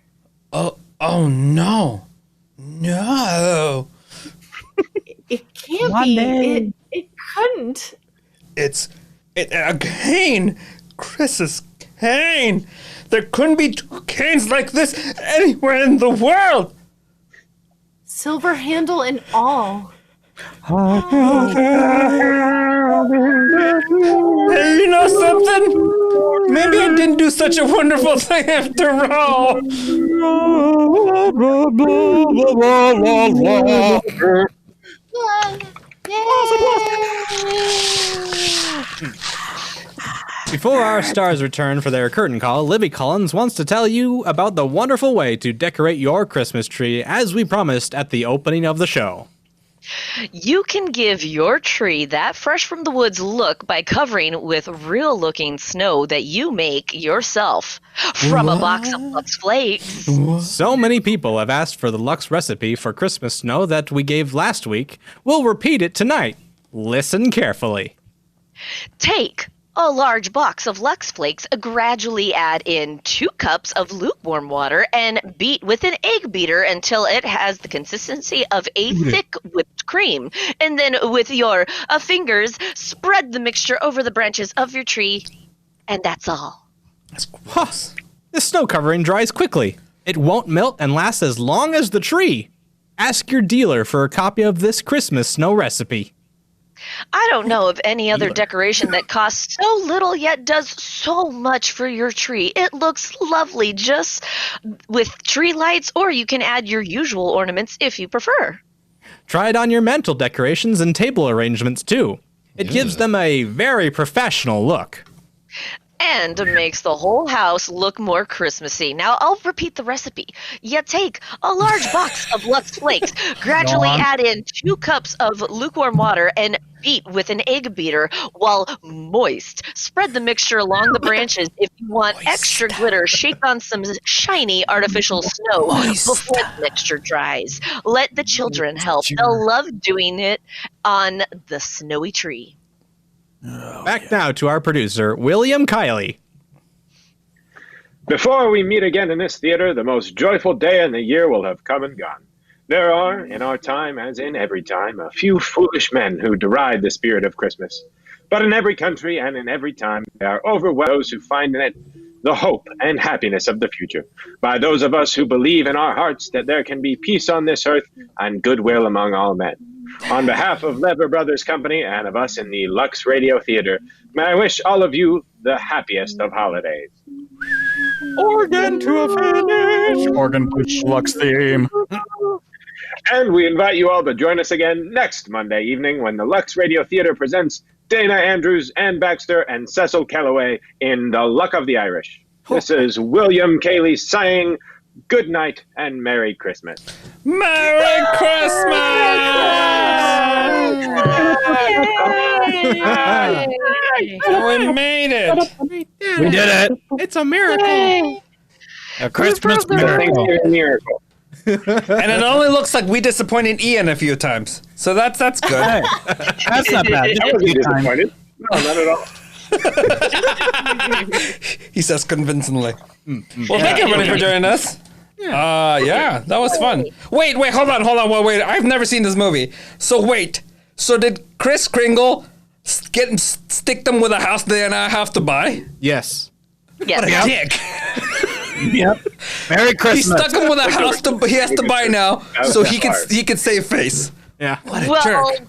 Oh no. No. It can't One be. day. It couldn't. It's a cane. Chris's cane. There couldn't be two canes like this anywhere in the world. Silver handle and all. Hey, you know something? Maybe I didn't do such a wonderful thing after all. Before our stars return for their curtain call, Libby Collins wants to tell you about the wonderful way to decorate your Christmas tree, as we promised at the opening of the show. You can give your tree that fresh from the woods look by covering with real looking snow that you make yourself from a box of Lux Flakes. So many people have asked for the Lux recipe for Christmas snow that we gave last week. We'll repeat it tonight. Listen carefully. Take a large box of Lux Flakes, gradually add in 2 cups of lukewarm water, and beat with an egg beater until it has the consistency of a thick whipped cream. And then with your fingers, spread the mixture over the branches of your tree, and that's all. That's gross. This snow covering dries quickly. It won't melt and lasts as long as the tree. Ask your dealer for a copy of this Christmas snow recipe. I don't know of any other decoration that costs so little yet does so much for your tree. It looks lovely just with tree lights, or you can add your usual ornaments if you prefer. Try it on your mantle decorations and table arrangements too. It gives them a very professional look. And makes the whole house look more Christmassy. Now, I'll repeat the recipe. You take a large box of Lux Flakes, gradually add in 2 cups of lukewarm water, and beat with an egg beater while moist. Spread the mixture along the branches. If you want extra glitter, shake on some shiny artificial snow before the mixture dries. Let the children help. They'll love doing it on the snowy tree. Back now to our producer, William Kiley. Before we meet again in this theater, the most joyful day in the year will have come and gone. There are, in our time, as in every time, a few foolish men who deride the spirit of Christmas. But in every country and in every time, they are overwhelmed by those who find in it the hope and happiness of the future, by those of us who believe in our hearts that there can be peace on this earth and goodwill among all men. On behalf of Lever Brothers Company and of us in the Lux Radio Theater, may I wish all of you the happiest of holidays. Organ to a finish. Organ push Lux theme. And we invite you all to join us again next Monday evening when the Lux Radio Theater presents Dana Andrews, Ann Baxter, and Cecil Calloway in The Luck of the Irish. This is William Cayley saying good night and Merry Christmas. Merry Christmas! We made it. We did it. It's a miracle. A Christmas The miracle. Thanksgiving miracle. And it only looks like we disappointed Ian a few times. So that's good. Hey, that's not bad. I wasn't disappointed. No, not at all. He says convincingly. Well, thank you everybody for joining us. Yeah, that was fun. Wait, hold on, wait. I've never seen this movie. So did Kris Kringle stick them with a house they now have to buy? Yes. Yes. What a dick. Yep. Merry He Christmas. stuck him with a house he has to buy now, so he could save face. Yeah. What a Well, jerk.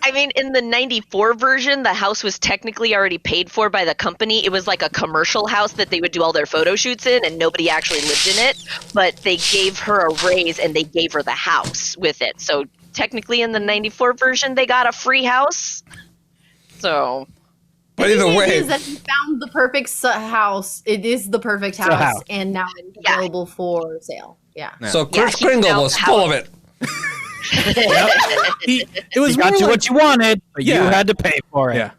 I mean, in the 94 version, the house was technically already paid for by the company. It was like a commercial house that they would do all their photo shoots in, and nobody actually lived in it. But they gave her a raise, and they gave her the house with it. So technically, in the 94 version, they got a free house. So... But either It way, is that you found the perfect house. It is the perfect a house. house, and now it's available for sale. Yeah. so Kris he Kringle found was the full of house. it. It was You got more you like, what you wanted, but you Yeah. had to pay for it. yeah.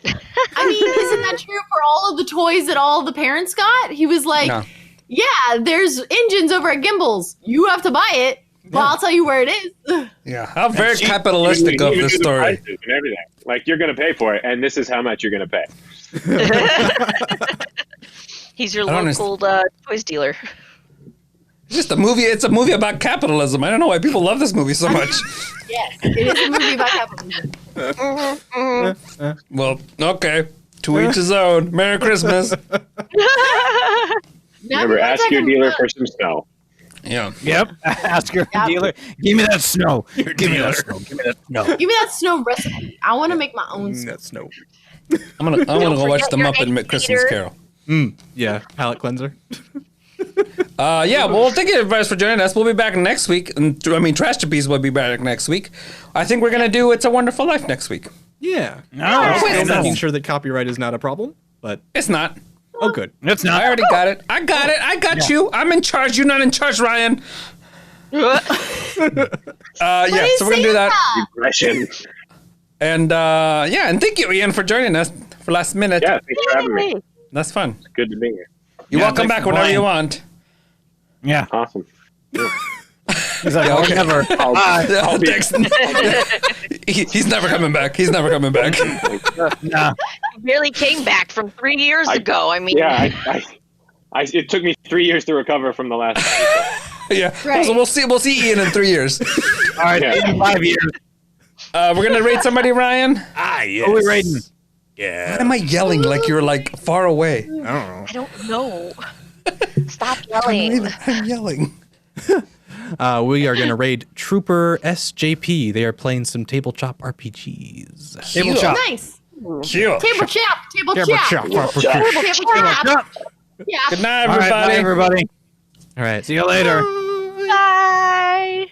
I mean, isn't that true for all of the toys that all the parents got? He was like, No. yeah, there's engines over at Gimbals. You have to buy it, but I'll tell you where it is. Yeah, how very She- capitalistic even of do this the story. prices and everything. Like, you're going to pay for it, and this is how much you're going to pay. He's your I don't local toys dealer. It's just a movie. It's a movie about capitalism. I don't know why people love this movie so much. Yes, it is a movie about capitalism. Well, okay. To each his own. Merry Christmas. Now Remember, everyone's ask like your a- dealer for some snow. Yeah. Yep. Ask your Yep. dealer. Give me that snow. Give me that snow. Give me that snow. Give me that snow recipe. I want to make my own snow. That's no. I'm gonna go watch forget the your Muppet egg Christmas eater. Carol. Yeah. Palate cleanser. Yeah, well, thank you guys for joining us. We'll be back next week. And Trashterpeice will be back next week. I think we're gonna do It's a Wonderful Life next week. Yeah. No, Still no. making sure that copyright is not a problem, but It's not. oh, good. it's I not. already got it. I got it. I got you. I'm in charge. You're not in charge, Ryan. Yeah, so we're gonna do that. Aggression. And yeah, and thank you, Ian, for joining us for last minute. Yeah, thanks for having me. That's fun. Good to be here. You're Yeah, welcome thanks back for whenever playing. you want. Yeah. Awesome. He's like, Yeah, oh, okay. never. I'll be Thanks. He's never coming back. He's never coming back. Nah. He barely came back from 3 years ago. I mean, Yeah, it took me 3 years to recover from the last time. Yeah. Right. So we'll see Ian in 3 years. All right, Yeah. 5 years. We're gonna rate somebody, Ryan. Yes. Who are we rating? Why am I yelling like you're like far away? I don't know. Stop yelling. I'm yelling. We are going to raid Trooper SJP. They are playing some tabletop RPGs. Table chop. Nice. Cute. Table chap. Table chap. Tabletop. Table chap. Yeah. Good night, All right, everybody. bye, everybody. All right. See you later. Bye.